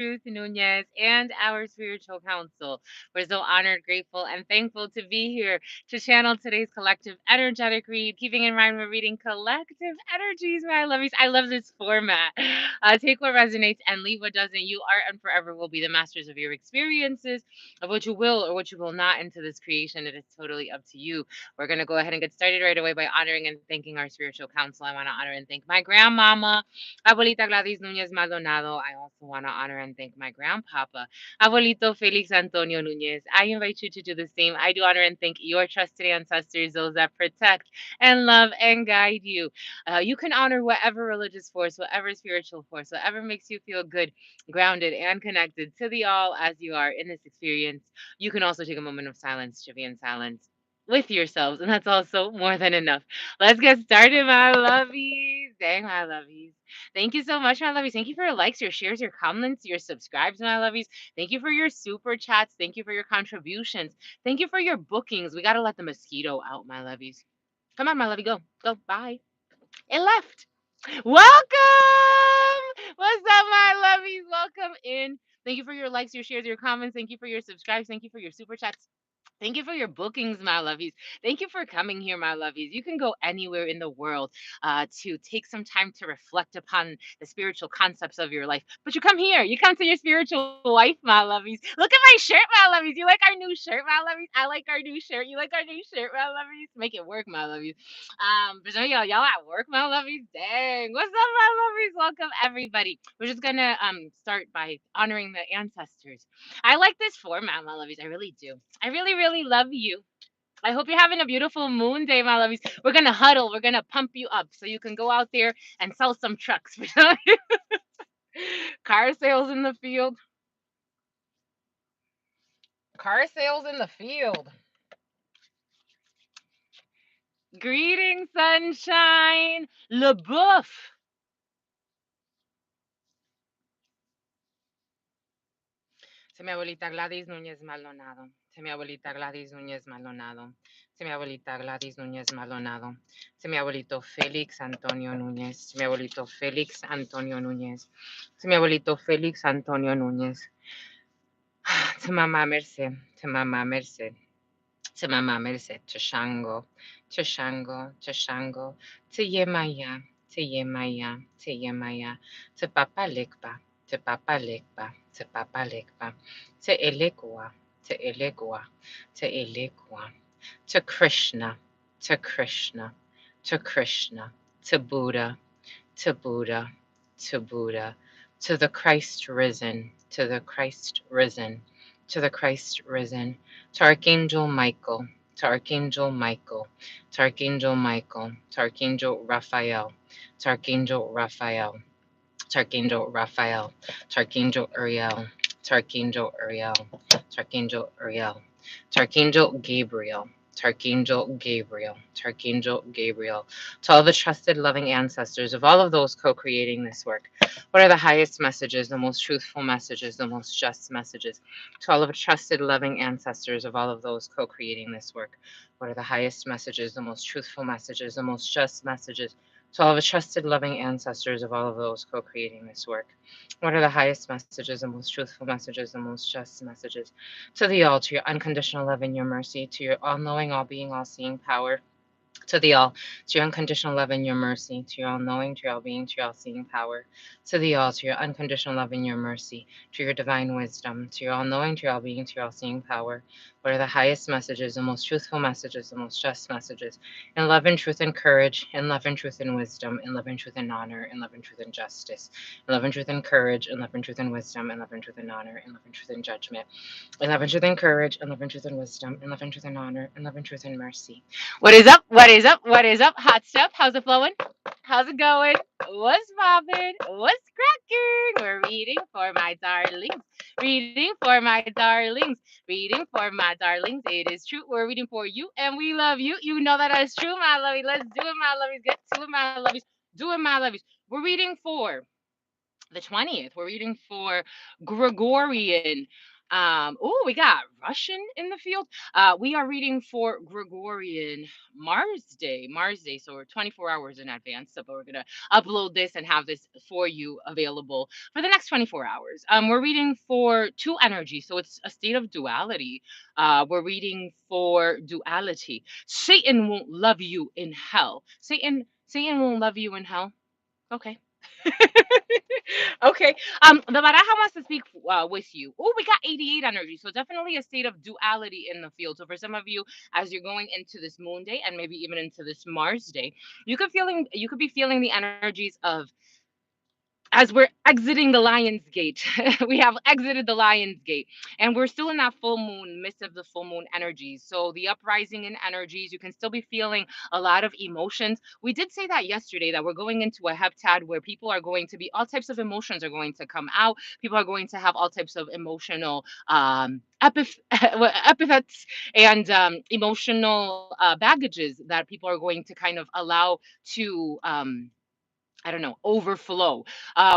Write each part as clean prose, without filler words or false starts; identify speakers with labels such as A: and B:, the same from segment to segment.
A: Truth Nunez and our spiritual council. We're so honored, grateful, and thankful to be here to channel today's collective energetic read, keeping in mind we're reading collective energies, my lovies. I love this format. Take what resonates and leave what doesn't. You are and forever will be the masters of your experiences, of what you will or what you will not into this creation. It is totally up to you. We're going to go ahead and get started right away by honoring and thanking our spiritual council. I want to honor and thank my grandmama, Abuelita Gladys Nunez Maldonado. I also want to honor and thank my grandpapa, Abuelito Felix Antonio Nunez. I invite you to do the same. I do honor and thank your trusted ancestors, those that protect and love and guide you. You can honor whatever religious force, whatever spiritual force, whatever makes you feel good, grounded, and connected to the all as you are in this experience. You can also take a moment of silence to be in silence with yourselves, and that's also more than enough. Let's get started, my lovies. Dang, my lovies. Thank you so much, my lovies. Thank you for your likes, your shares, your comments, your subscribes, my lovies. Thank you for your super chats. Thank you for your contributions. Thank you for your bookings. We got to let the mosquito out, my lovies. Come on, my lovey, go. Go. Bye. It left. Welcome. What's up, my lovies? Welcome in. Thank you for your likes, your shares, your comments. Thank you for your subscribes. Thank you for your super chats. Thank you for your bookings, my lovies. Thank you for coming here, my lovies. You can go anywhere in the world to take some time to reflect upon the spiritual concepts of your life. But you come here, you come to your spiritual wife, my lovies. Look at my shirt, my lovies. You like our new shirt, my lovies? I like our new shirt. You like our new shirt, my lovies? Make it work, my lovies. But some of y'all at work, my lovies. Dang. What's up, my lovies? Welcome, everybody. We're just gonna start by honoring the ancestors. I like this format, my lovies. I really do. I really, really love you. I hope you're having a beautiful moon day, my lovies. We're gonna huddle. We're gonna pump you up so you can go out there and sell some trucks. Car sales in the field. Car sales in the field. Greetings, sunshine. LeBouf. Se mi abuelita Gladys Núñez Maldonado. Se mi abuelita Gladys Núñez Maldonado. Se mi abuelita Gladys Núñez Maldonado. Se mi abuelito Félix Antonio Núñez. Se mi abuelito Félix Antonio Núñez. Se mi abuelito Félix Antonio Núñez. To Mama Merced. To Mama Merced. To Mama Merced. To Shango. To Shango. To Shango. To Yemaya. To Yemaya. To Yemaya. To Papa Lekpa. To Papa Lekpa. To Papa Lekpa. To Elegua. To Elegua. To Elegua. To Krishna. To Krishna. To Krishna. To Buddha. To Buddha. To Buddha. To the Christ risen. To the Christ risen. To the Christ risen. To Archangel Michael. To Archangel Michael. To Archangel Michael. To Archangel Raphael. To Archangel Raphael. To Archangel Raphael. To Archangel Uriel. To Archangel Uriel. To Archangel Uriel. To Archangel Gabriel. To Archangel Gabriel. To Archangel Gabriel. To all the trusted, loving ancestors of all of those co-creating this work. What are the highest messages, the most truthful messages, the most just messages? To all of the trusted, loving ancestors of all of those co-creating this work. What are the highest messages, the most truthful messages, the most just messages? To all of the trusted, loving ancestors of all of those co-creating this work. What are the highest messages, the most truthful messages, the most just messages? To the all, to your unconditional love and your mercy, to your all-knowing, all-being, all-seeing power. To the all, to your unconditional love and your mercy, to your all knowing, to your all being, to your all seeing power, to the all, to your unconditional love and your mercy, to your divine wisdom, to your all knowing, to your all being, to your all seeing power. What are the highest messages, the most truthful messages, the most just messages, in love and truth and courage, in love and truth and wisdom, in love and truth and honor, in love and truth and justice, in love and truth and courage, in love and truth and wisdom, in love and truth and honor, in love and truth and judgment, in love and truth and courage, in love and truth and wisdom, in love and truth and honor, in love and truth and mercy. What is up? What is up? What is up? Hot stuff. How's it flowing? How's it going? What's popping? What's cracking? We're reading for my darlings. Reading for my darlings. Reading for my darlings. It is true. We're reading for you and we love you. You know that is true, my lovies. Let's do it, my lovies. Get to it, my lovies. Do it, my lovies. We're reading for the 20th. We're reading for Gregorian Oh, we got Russian in the field. We are reading for Gregorian Mars Day. Mars Day. So we're 24 hours in advance. So but we're gonna upload this and have this for you available for the next 24 hours. We're reading for two energies. So it's a state of duality. We're reading for duality. Satan won't love you in hell. Satan won't love you in hell. Okay. Okay. The Baraja wants to speak with you. Oh, we got 88 energy. So definitely a state of duality in the field. So for some of you, as you're going into this moon day and maybe even into this Mars day, you could be feeling the energies of as we're exiting the lion's gate. We have exited the lion's gate and we're still in that full moon, midst of the full moon energies. So the uprising in energies, you can still be feeling a lot of emotions. We did say that yesterday, that we're going into a heptad where people are going to be, all types of emotions are going to come out. People are going to have all types of emotional epithets and emotional baggages that people are going to kind of allow to I don't know, overflow.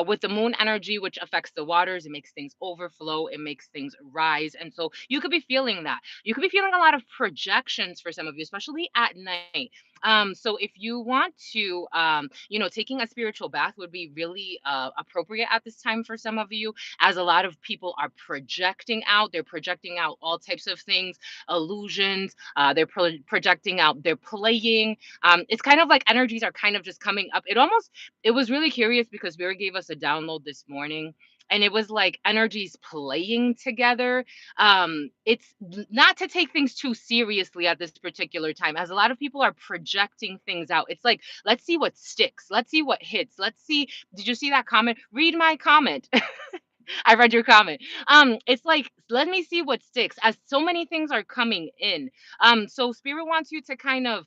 A: With the moon energy, which affects the waters, it makes things overflow, it makes things rise. And so you could be feeling that. You could be feeling a lot of projections for some of you, especially at night. So if you want to, taking a spiritual bath would be really appropriate at this time for some of you, as a lot of people are projecting out. They're projecting out all types of things, illusions. They're projecting out. They're playing. It's kind of like energies are kind of just coming up. It was really curious because Vera gave us a download this morning and it was like energies playing together. It's not to take things too seriously at this particular time, as a lot of people are projecting things out. It's like, let's see what sticks, let's see what hits, let's see. Did you see that comment? Read my comment. I read your comment. It's like, let me see what sticks, as so many things are coming in. So spirit wants you to kind of,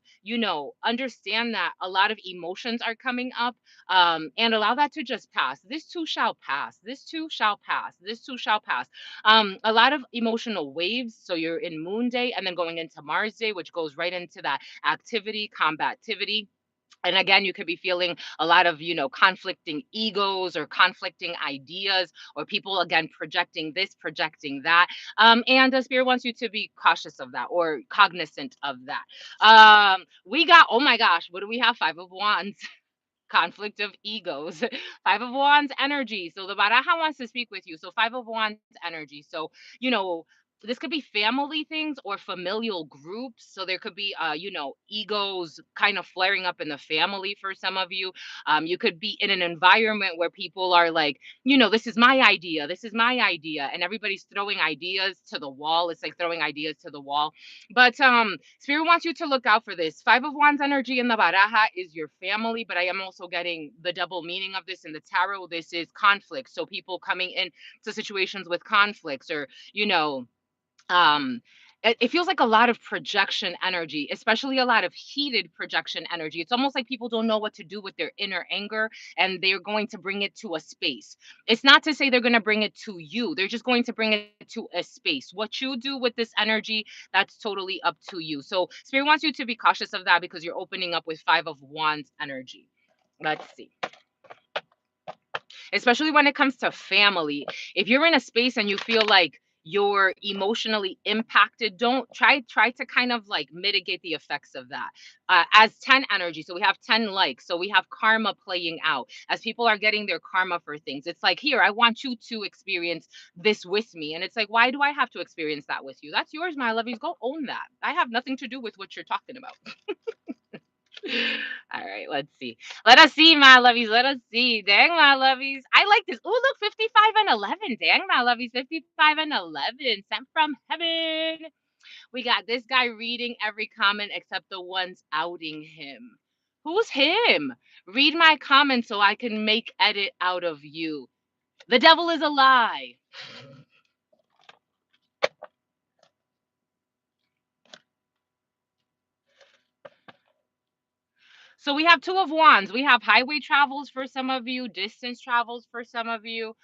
A: understand that a lot of emotions are coming up, and allow that to just pass. This too shall pass. This too shall pass. This too shall pass. A lot of emotional waves. So you're in Moon Day and then going into Mars Day, which goes right into that activity, combativity. And again, you could be feeling a lot of, conflicting egos or conflicting ideas, or people again projecting this, projecting that. And the spirit wants you to be cautious of that or cognizant of that. We got, oh my gosh, what do we have? Five of Wands. Conflict of egos. Five of Wands energy. So the Baraja wants to speak with you. So Five of Wands energy. So, you know, this could be family things or familial groups. So there could be, egos kind of flaring up in the family for some of you. You could be in an environment where people are like, this is my idea. This is my idea. And everybody's throwing ideas to the wall. It's like throwing ideas to the wall. But Spirit wants you to look out for this. Five of Wands energy in the baraja is your family, but I am also getting the double meaning of this in the tarot. This is conflict. So people coming in to situations with conflicts, or um it feels like a lot of projection energy, especially a lot of heated projection energy. It's almost like people don't know what to do with their inner anger, and they're going to bring it to a space. It's not to say they're going to bring it to you, they're just going to bring it to a space. What you do with this energy, that's totally up to you. So spirit wants you to be cautious of that because you're opening up with Five of Wands energy. Let's see. Especially when it comes to family. If you're in a space and you feel like you're emotionally impacted, don't try to kind of like mitigate the effects of that. As 10 energy, so we have 10 likes, so we have karma playing out as people are getting their karma for things. It's like, here, I want you to experience this with me, and it's like, why do I have to experience that with you? That's yours, my lovies. Go own that. I have nothing to do with what you're talking about. All right, let's see. Let us see, my lovies. Let us see. Dang, my lovies. I like this. Oh, look, 55 and 11. Dang, my lovies. 55 and 11. Sent from heaven. We got this guy reading every comment except the ones outing him. Who's him? Read my comments so I can make edit out of you. The devil is a lie. So we have Two of Wands. We have highway travels for some of you, distance travels for some of you.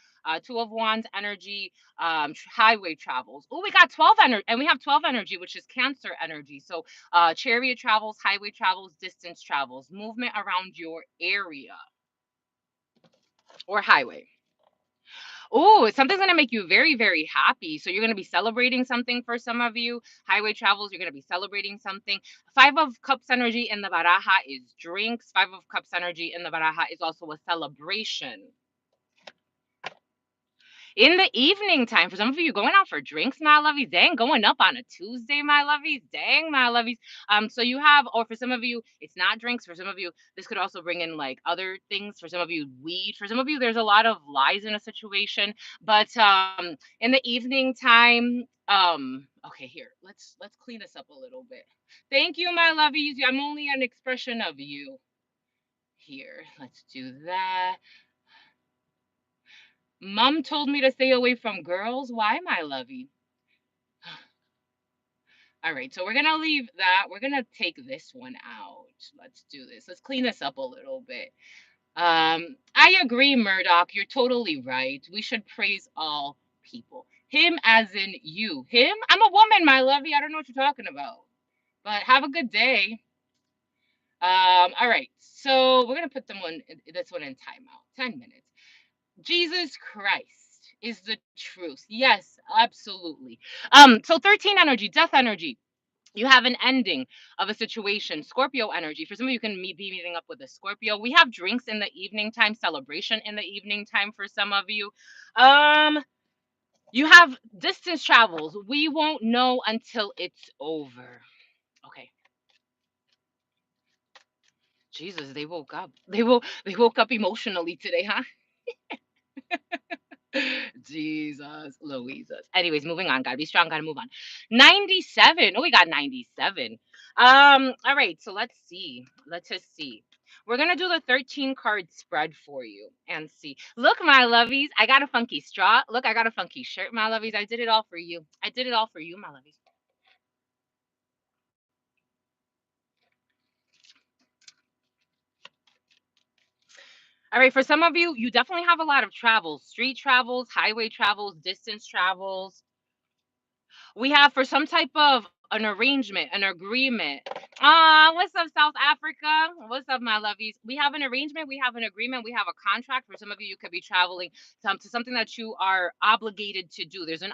A: Two of Wands energy, highway travels. Oh, we got 12 energy, and we have 12 energy, which is Cancer energy. So chariot travels, highway travels, distance travels, movement around your area or highway. Oh, something's gonna make you very, very happy. So you're gonna be celebrating something for some of you. Highway travels, you're gonna be celebrating something. Five of Cups energy in the baraja is drinks. Five of Cups energy in the baraja is also a celebration. In the evening time, for some of you going out for drinks, my lovies, dang, going up on a Tuesday, my lovies, dang, my lovies. So you have, or for some of you, it's not drinks. For some of you, this could also bring in like other things. For some of you, weed. For some of you, there's a lot of lies in a situation. But in the evening time, okay, here, let's clean this up a little bit. Thank you, my lovies. I'm only an expression of you. Here, let's do that. Mom told me to stay away from girls. Why, my lovey? All right, so we're gonna leave that. We're gonna take this one out. Let's do this. Let's clean this up a little bit. I agree, Murdoch. You're totally right. We should praise all people. Him as in you. Him? I'm a woman, my lovey. I don't know what you're talking about. But have a good day. All right. So we're gonna put this one in timeout. 10 minutes. Jesus Christ is the truth. Yes, absolutely. So 13 energy, death energy. You have an ending of a situation. Scorpio energy. For some of you, can be meeting up with a Scorpio. We have drinks in the evening time, celebration in the evening time for some of you. You have distance travels. We won't know until it's over. Okay. Jesus, they woke up. They woke up emotionally today, huh? Jesus, Louises. Anyways, moving on. Gotta be strong. Gotta move on. 97. Oh, we got 97. All right. So let's see. Let's just see. We're gonna do the 13 card spread for you and see. Look, my lovies, I got a funky straw. Look, I got a funky shirt, my lovies. I did it all for you. I did it all for you, my lovies. All right, for some of you, you definitely have a lot of travels, street travels, highway travels, distance travels. We have for some type of an arrangement, an agreement. What's up, South Africa? What's up, my lovies? We have an arrangement, we have an agreement, we have a contract. For some of you, you could be traveling to something that you are obligated to do. There's an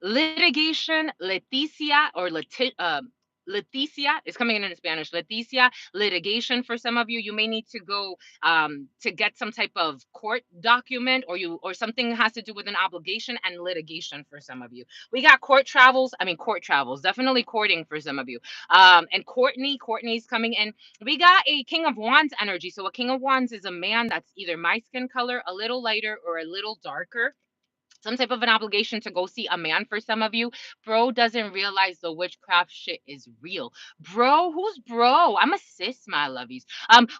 A: litigation, Leticia or Leticia is coming in Spanish. Leticia, litigation for some of you. You may need to go to get some type of court document, or something has to do with an obligation and litigation for some of you. We got court travels, definitely courting for some of you. And Courtney's coming in. We got a King of Wands energy. So a King of Wands is a man that's either my skin color, a little lighter, or a little darker, some type of an obligation to go see a man for some of you. Bro doesn't realize the witchcraft shit is real. Bro, who's bro? I'm a sis, my lovies.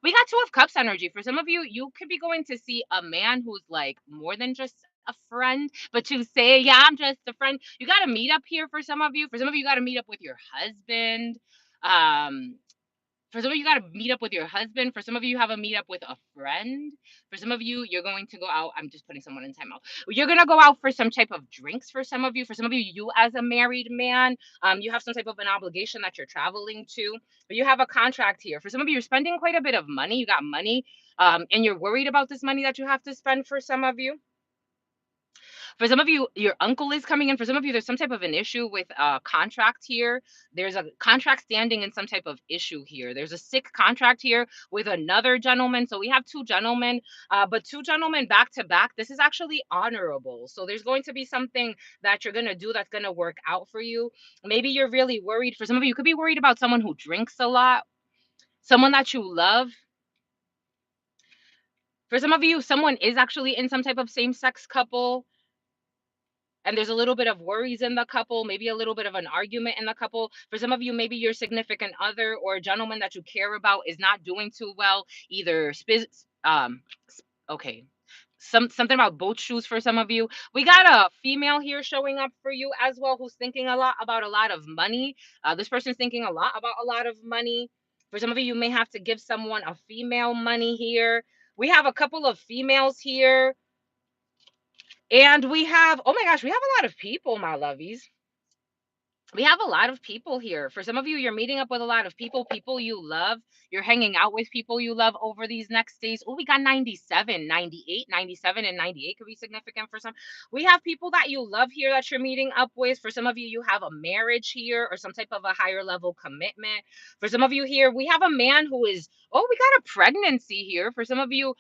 A: We got Two of Cups energy. For some of you, you could be going to see a man who's like more than just a friend, but to say, yeah, I'm just a friend. You got to meet up here for some of you. For some of you, you got to meet up with your husband. Um, for some of you, got to meet up with your husband. For some of you, have a meet up with a friend. For some of you, you're going to go out. I'm just putting someone in timeout. You're going to go out for some type of drinks for some of you. For some of you, you as a married man, you have some type of an obligation that you're traveling to. But you have a contract here. For some of you, you're spending quite a bit of money. You got money, and you're worried about this money that you have to spend for some of you. For some of you, your uncle is coming in. For some of you, there's some type of an issue with a contract here. There's a contract standing in some type of issue here. There's a sick contract here with another gentleman. So we have two gentlemen, but two gentlemen back to back. This is actually honorable. So there's going to be something that you're going to do that's going to work out for you. Maybe you're really worried. For some of you, you could be worried about someone who drinks a lot, someone that you love. For some of you, someone is actually in some type of same sex couple, and there's a little bit of worries in the couple, maybe a little bit of an argument in the couple. For some of you, maybe your significant other or a gentleman that you care about is not doing too well, either okay. Something about both shoes for some of you. We got a female here showing up for you as well, who's thinking a lot about a lot of money. This person's thinking a lot about a lot of money. For some of you, you may have to give someone a female money here. We have a couple of females here, and we have, oh my gosh, we have a lot of people, my lovies. We have a lot of people here. For some of you, you're meeting up with a lot of people, people you love. You're hanging out with people you love over these next days. Oh, we got 97, 98, 97, and 98 could be significant for some. We have people that you love here that you're meeting up with. For some of you, you have a marriage here or some type of a higher level commitment. For some of you here, we have a man who is, oh, we got a pregnancy here. For some of you,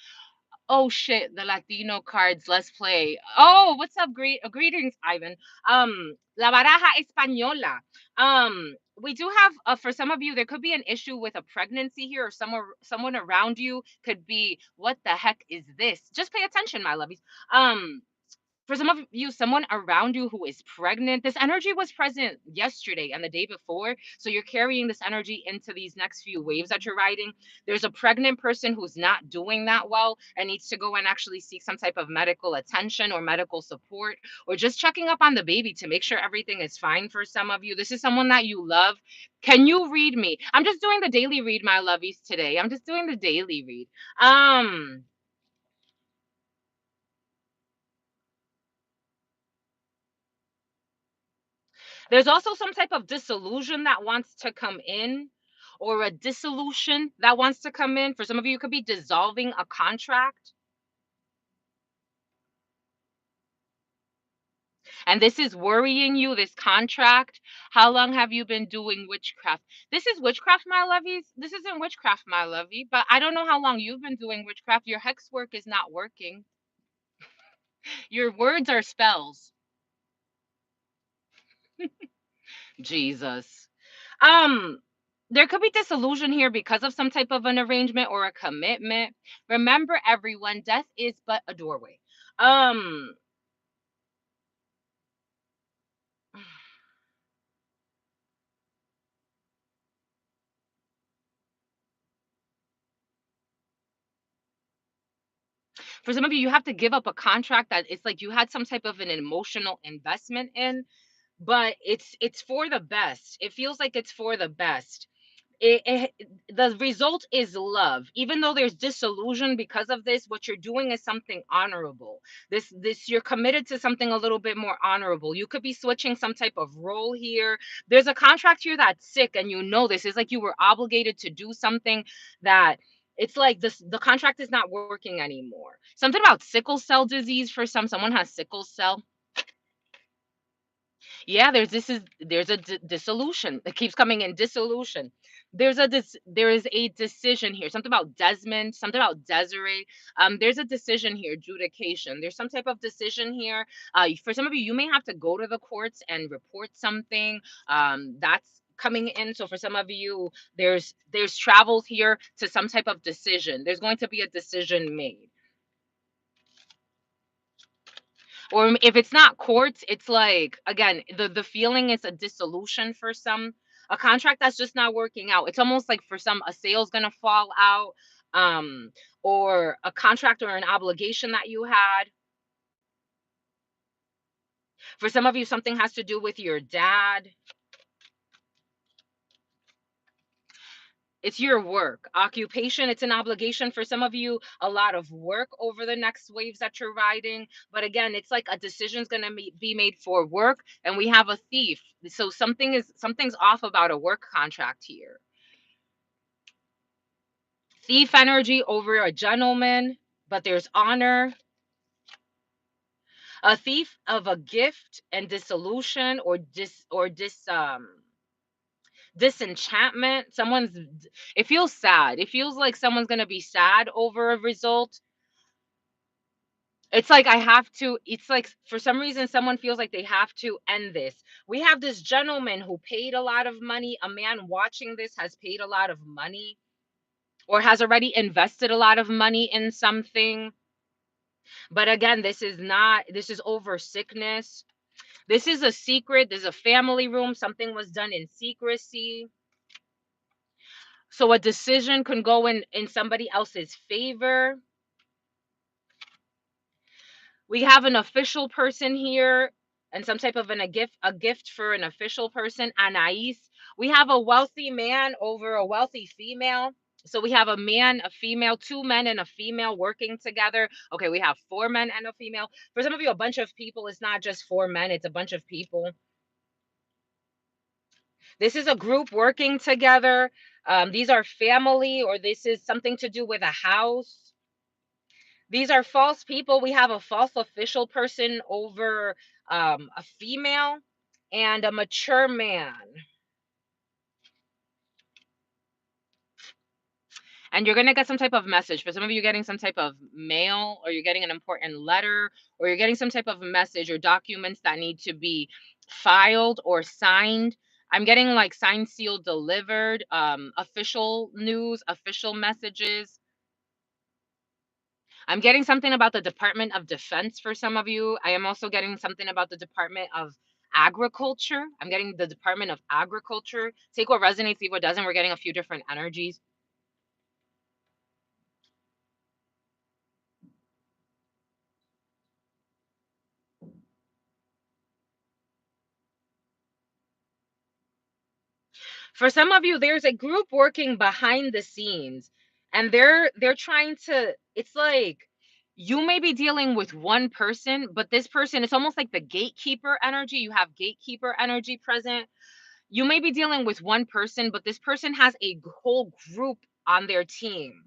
A: oh shit, the Latino cards. Let's play. Oh, what's up? Greetings, Ivan. La baraja española. We do have for some of you, there could be an issue with a pregnancy here, or someone around you could be, what the heck is this? Just pay attention, my lovies. For some of you, someone around you who is pregnant, this energy was present yesterday and the day before. So you're carrying this energy into these next few waves that you're riding. There's a pregnant person who's not doing that well and needs to go and actually seek some type of medical attention or medical support, or just checking up on the baby to make sure everything is fine. For some of you, this is someone that you love. Can you read me? I'm just doing the daily read, my lovies, today. I'm just doing the daily read. There's also some type of disillusion that wants to come in, or a dissolution that wants to come in. For some of you, it could be dissolving a contract. And this is worrying you, this contract. How long have you been doing witchcraft? This is witchcraft, my lovies. This isn't witchcraft, my lovey. But I don't know how long you've been doing witchcraft. Your hex work is not working. Your words are spells. Jesus. Um, there could be disillusion here because of some type of an arrangement or a commitment. Remember, everyone, death is but a doorway. Um, for some of you, you have to give up a contract that it's like you had some type of an emotional investment in, but it's for the best. It feels like it's for the best. The result is love. Even though there's disillusion because of this, what you're doing is something honorable. This you're committed to something a little bit more honorable. You could be switching some type of role here. There's a contract here that's sick, and you know this is like you were obligated to do something that it's like the contract is not working anymore. Something about sickle cell disease. For someone has sickle cell. Yeah, there's a dissolution. It keeps coming in, dissolution. There is a decision here. Something about Desmond, something about Desiree. There's a decision here, adjudication. There's some type of decision here. For some of you, you may have to go to the courts and report something. That's coming in. So for some of you, there's travels here to some type of decision. There's going to be a decision made. Or if it's not courts, it's like, again, the feeling is a dissolution for some, a contract that's just not working out. It's almost like for some a sale's gonna fall out, um or a contract or an obligation that you had. For some of you, something has to do with your dad. It's your work, occupation. It's an obligation for some of you, a lot of work over the next waves that you're riding. But again, it's like a decision's going to be made for work, and we have a thief. So something's off about a work contract here. Thief energy over a gentleman, but there's honor. A thief of a gift and dissolution, or disenchantment. It feels sad. It feels like someone's going to be sad over a result. It's like I have to, it's like for some reason someone feels like they have to end this. We have this gentleman who paid a lot of money. A man watching this has paid a lot of money, or has already invested a lot of money in something. But again, this is over sickness. This is a secret. There's a family room. Something was done in secrecy. So a decision can go in somebody else's favor. We have an official person here, and some type of a gift for an official person, Anais. We have a wealthy man over a wealthy female. So we have a man, a female, two men and a female working together. Okay, we have four men and a female. For some of you, a bunch of people, it's not just four men, it's a bunch of people. This is a group working together. These are family, or this is something to do with a house. These are false people. We have a false official person over a female and a mature man. And you're going to get some type of message. For some of you, getting some type of mail, or you're getting an important letter, or you're getting some type of message or documents that need to be filed or signed. I'm getting like signed, sealed, delivered, official news, official messages. I'm getting something about the Department of Defense for some of you. I am also getting something about the Department of Agriculture. I'm getting the Department of Agriculture. Take what resonates, leave what doesn't. We're getting a few different energies. For some of you, there's a group working behind the scenes, and they're trying to, it's like you may be dealing with one person, but this person, it's almost like the gatekeeper energy. You have gatekeeper energy present. You may be dealing with one person, but this person has a whole group on their team.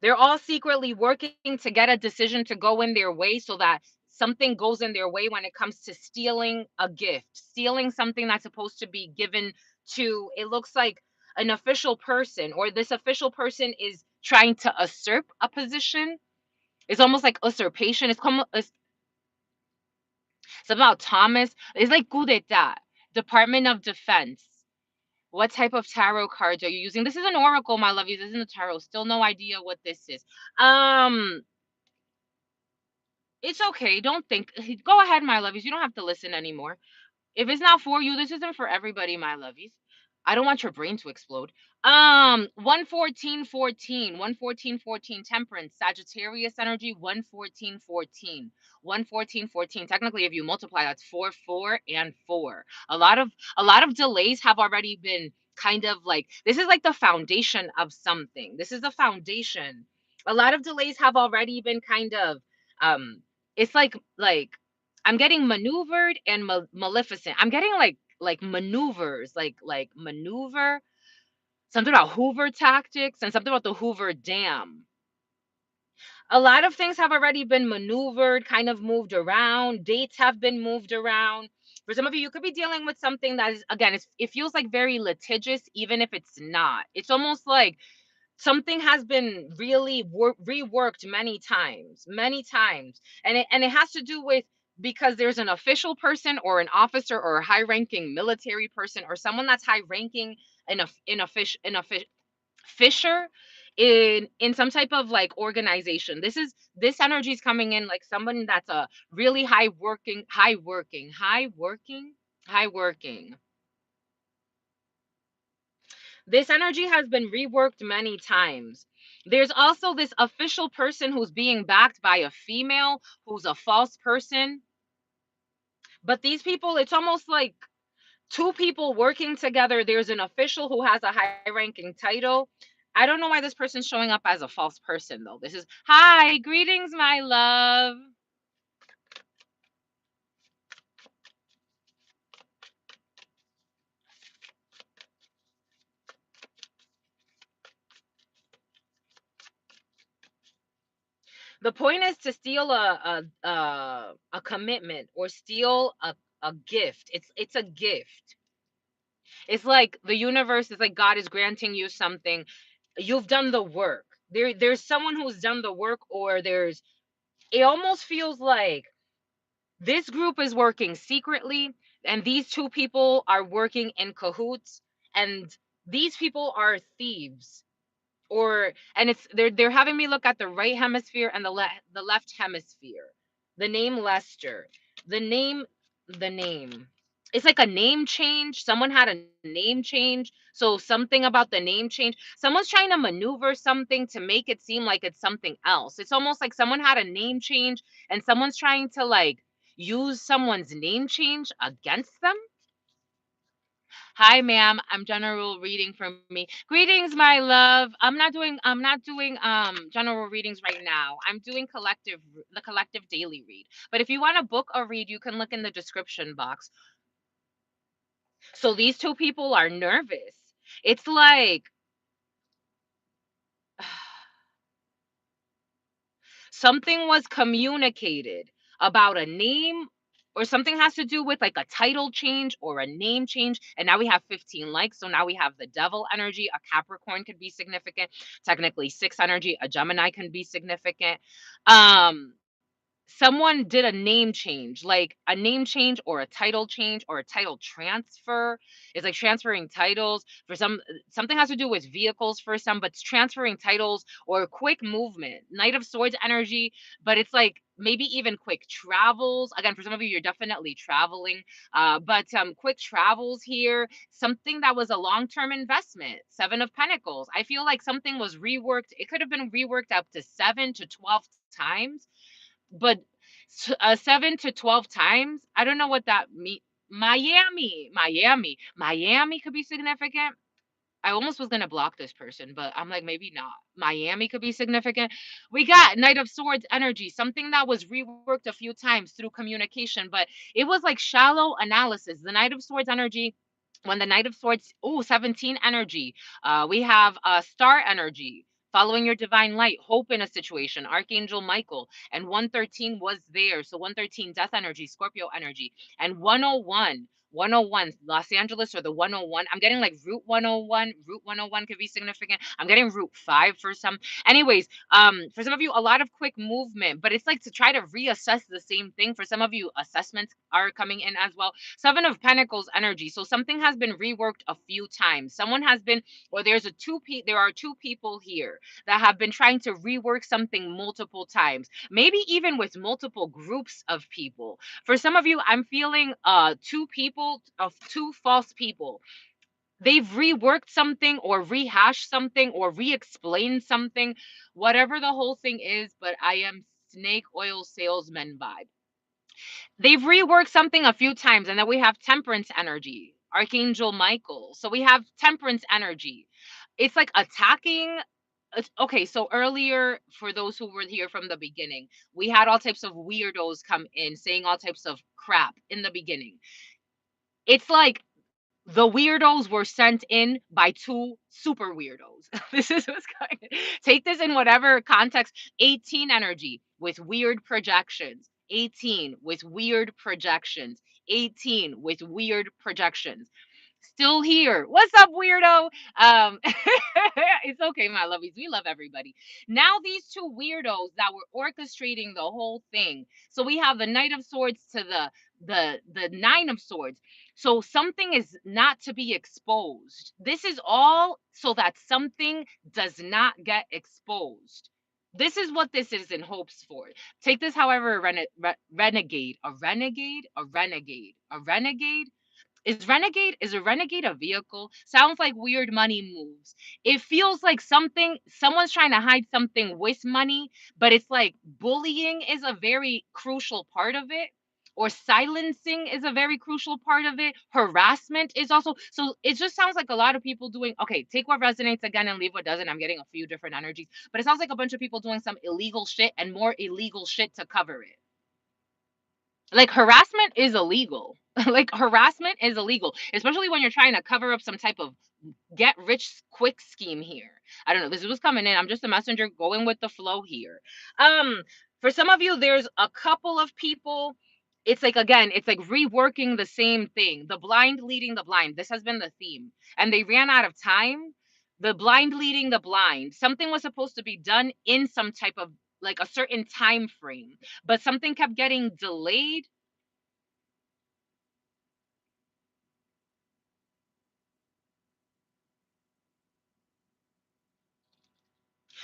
A: They're all secretly working to get a decision to go in their way, so that something goes in their way when it comes to stealing a gift, stealing something that's supposed to be given to, it looks like, an official person, or this official person is trying to usurp a position. It's almost like usurpation. It's about Thomas. It's like coup d'etat, Department of Defense. What type of tarot cards are you using? This is an oracle, my lovies. This isn't a tarot. Still no idea what this is. Um, it's okay. Don't think. Go ahead, my lovies. You don't have to listen anymore. If it's not for you, this isn't for everybody, my lovies. I don't want your brain to explode. 11414, 11414, temperance, Sagittarius energy, 11414, 11414. Technically, if you multiply, that's 4, 4, and 4. A lot of delays have already been kind of like, this is like the foundation of something. This is the foundation. A lot of delays have already been kind of um it's like I'm getting maneuvered and maleficent. I'm getting like maneuvers, like maneuver, something about Hoover tactics, and something about the Hoover Dam. A lot of things have already been maneuvered, kind of moved around. Dates have been moved around. For some of you, you could be dealing with something that is, again, it feels like very litigious, even if it's not. It's almost like something has been really reworked many times, and it has to do with, because there's an official person or an officer or a high ranking military person or someone that's high ranking in a fisher in some type of like organization. This energy is coming in like someone that's a really high working. This energy has been reworked many times. There's also this official person who's being backed by a female who's a false person. But these people, it's almost like two people working together. There's an official who has a high ranking title. I don't know why this person's showing up as a false person, though. This is, hi, greetings, my love. The point is to steal a commitment, or steal a gift. It's a gift. It's like the universe is like God is granting you something. You've done the work. There's someone who's done the work, or it almost feels like this group is working secretly, and these two people are working in cahoots, and these people are thieves. And they're having me look at the right hemisphere and the left hemisphere. The name Lester. The name the name. It's like a name change. Someone had a name change. So something about the name change. Someone's trying to maneuver something to make it seem like it's something else. It's almost like someone had a name change, and someone's trying to like use someone's name change against them. Hi, ma'am. I'm general reading for me. Greetings, my love. I'm not doing general readings right now. I'm doing the collective daily read. But if you want to book a read, you can look in the description box. So these two people are nervous. It's like something was communicated about a name, or something has to do with like a title change or a name change, and now we have 15 likes. So now we have the devil energy. A Capricorn could be significant, technically 6 energy. A Gemini can be significant. um Someone did a name change, like a name change or a title change or a title transfer. It's like transferring titles for some. Something has to do with vehicles for some, but it's transferring titles or quick movement. Knight of Swords energy, but it's like maybe even quick travels. Again, for some of you, you're definitely traveling, but quick travels here. Something that was a long-term investment. 7 of Pentacles. I feel like something was reworked. It could have been reworked up to 7 to 12 times, but 7 to 12 times, I don't know what that mean. Miami could be significant. I almost was gonna block this person, but I'm like, maybe not. Miami could be significant. We got Knight of Swords energy, something that was reworked a few times through communication, but it was like shallow analysis. The Knight of Swords energy, when the Knight of Swords, 17 energy. We have star energy, following your divine light, hope in a situation, Archangel Michael, and 113 was there. So 113, death energy, Scorpio energy, and 101. 101 Los Angeles, or the 101. I'm getting like Route 101. Route 101 could be significant. I'm getting Route 5 for some. Anyways, for some of you, a lot of quick movement, but it's like to try to reassess the same thing. For some of you, assessments are coming in as well. 7 of Pentacles energy. So something has been reworked a few times. Someone has been, or there are two people here that have been trying to rework something multiple times, maybe even with multiple groups of people. For some of you, I'm feeling two people, of two false people. They've reworked something or rehashed something or re-explained something, whatever the whole thing is, but I am snake oil salesman vibe. They've reworked something a few times, and then we have temperance energy, Archangel Michael. So we have temperance energy. It's like attacking. Okay, so earlier, for those who were here from the beginning, we had all types of weirdos come in saying all types of crap in the beginning. It's like the weirdos were sent in by two super weirdos. This is what's going on. Take this in whatever context. 18 energy with weird projections. 18 with weird projections. 18 with weird projections. Still here. What's up, weirdo? It's okay, my lovies. We love everybody. Now these two weirdos that were orchestrating the whole thing. So we have the Knight of Swords to the Nine of Swords. So something is not to be exposed. This is all so that something does not get exposed. This is what this is in hopes for. Take this, however, renegade, a renegade, a renegade, a renegade. Is a renegade a vehicle? Sounds like weird money moves. It feels like someone's trying to hide something with money, but it's like bullying is a very crucial part of it. Or silencing is a very crucial part of it. Harassment is also. So it just sounds like a lot of people doing, okay, take what resonates again and leave what doesn't. I'm getting a few different energies, but it sounds like a bunch of people doing some illegal shit and more illegal shit to cover it. Like harassment is illegal. Like harassment is illegal, especially when you're trying to cover up some type of get rich quick scheme here. I don't know. This was coming in. I'm just a messenger going with the flow here. For some of you, there's a couple of people. It's like, again, it's like reworking the same thing. The blind leading the blind. This has been the theme. And they ran out of time. The blind leading the blind. Something was supposed to be done in some type of like a certain time frame, but something kept getting delayed.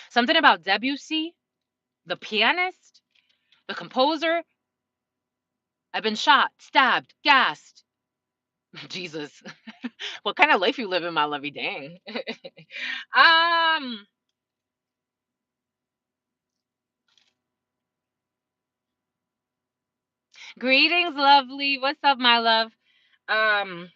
A: Something about Debussy, the pianist, the composer. I've been shot, stabbed, gassed. Jesus. What kind of life you live in, my lovey? Dang. um, Greetings, lovely. What's up, my love? Um,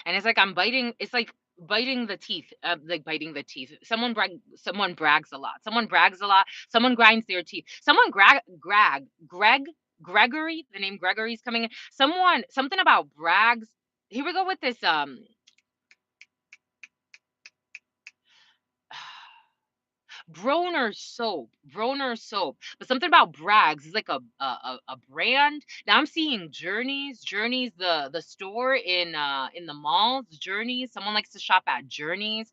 A: and it's like I'm biting. It's like biting the teeth. Like biting the teeth. Someone brags a lot. Someone brags a lot. Someone grinds their teeth. Someone Greg Gregory, the name Gregory is coming in. Something about brags. Here we go with this Broner soap, but something about Bragg's is like a brand. Now I'm seeing Journeys, the store in the malls. Journeys, someone likes to shop at Journeys.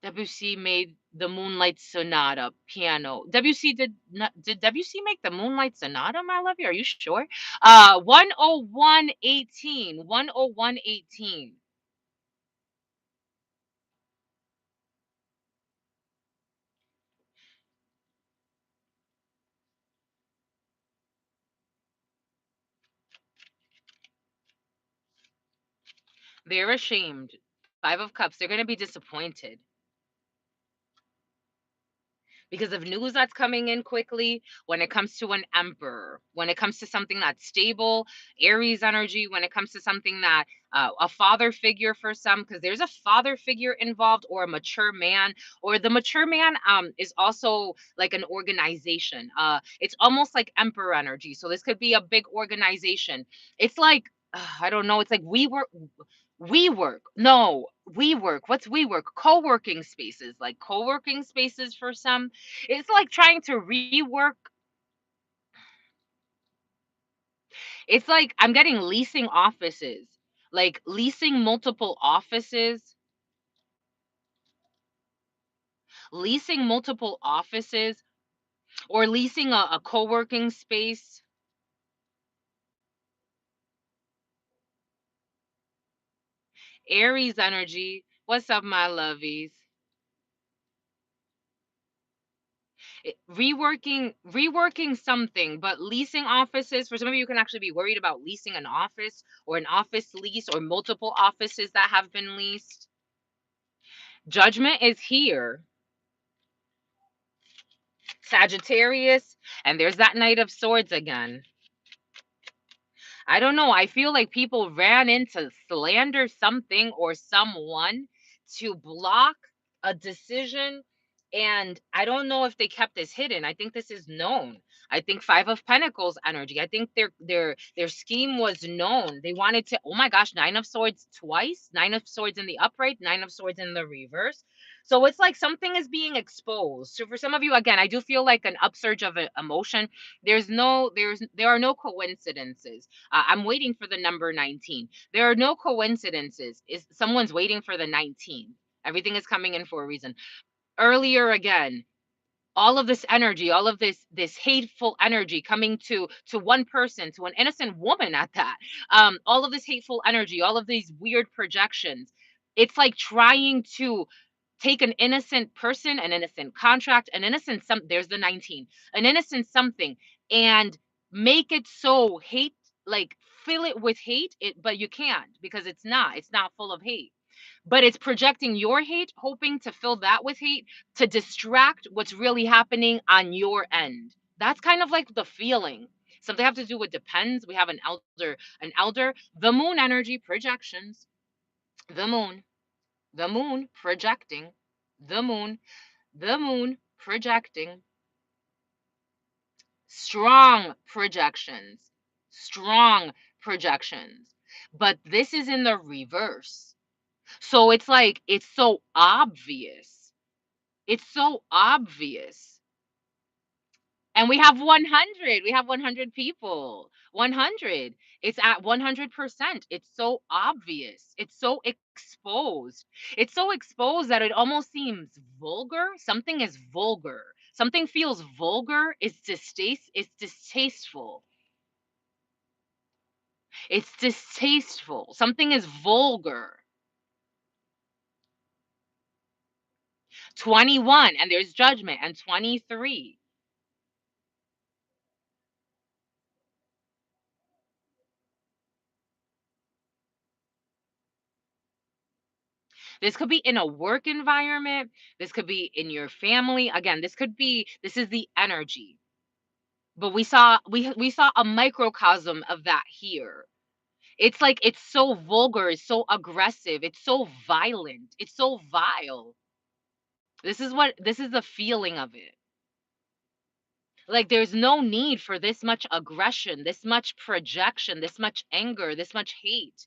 A: WC made the Moonlight Sonata piano. WC did WC make the Moonlight Sonata, my lovey? Are you sure? 10118. 10118. They're ashamed. Five of Cups. They're gonna be disappointed because of news that's coming in quickly when it comes to an emperor, when it comes to something that's stable, Aries energy, when it comes to something that a father figure for some, because there's a father figure involved or a mature man, or the mature man is also like an organization. It's almost like emperor energy. So this could be a big organization. It's like, I don't know, it's like WeWork. What's WeWork? Co-working spaces, like co-working spaces for some. It's like trying to rework. It's like I'm getting leasing offices, like leasing multiple offices, or leasing a co-working space. Aries energy. What's up, my lovies? Reworking something, but leasing offices, for some of you can actually be worried about leasing an office or an office lease or multiple offices that have been leased. Judgment is here. Sagittarius, and there's that Knight of Swords again. I don't know. I feel like people ran in to slander something or someone to block a decision. And I don't know if they kept this hidden. I think this is known. I think Five of Pentacles energy. I think their scheme was known. They wanted to, oh my gosh, Nine of Swords twice, Nine of Swords in the upright, Nine of Swords in the reverse. So it's like something is being exposed. So for some of you, again, I do feel like an upsurge of emotion. There are no coincidences. I'm waiting for the number 19. There are no coincidences. Is someone's waiting for the 19. Everything is coming in for a reason. Earlier again, all of this energy, all of this hateful energy coming to one person, to an innocent woman at that. All of this hateful energy, all of these weird projections. It's like trying to take an innocent person, an innocent contract, an innocent some there's the 19, an innocent something, and make it so hate, like fill it with hate, but you can't, because it's not full of hate, but it's projecting your hate, hoping to fill that with hate to distract what's really happening on your end. That's kind of like the feeling. Something have to do with depends. We have an elder, the moon energy projections, the moon, the moon projecting, the moon, the moon projecting, strong projections, strong projections. But this is in the reverse. So it's like, it's so obvious. It's so obvious. And we have 100. We have 100 people. 100. It's at 100%. It's so obvious. It's so exposed. It's so exposed that it almost seems vulgar. Something is vulgar. Something feels vulgar. It's distasteful. It's distasteful. Something is vulgar. 21, and there's judgment, and 23. This could be in a work environment. This could be in your family. Again, this is the energy. But we saw a microcosm of that here. It's like it's so vulgar, it's so aggressive, it's so violent, it's so vile. This is the feeling of it. Like, there's no need for this much aggression, this much projection, this much anger, this much hate.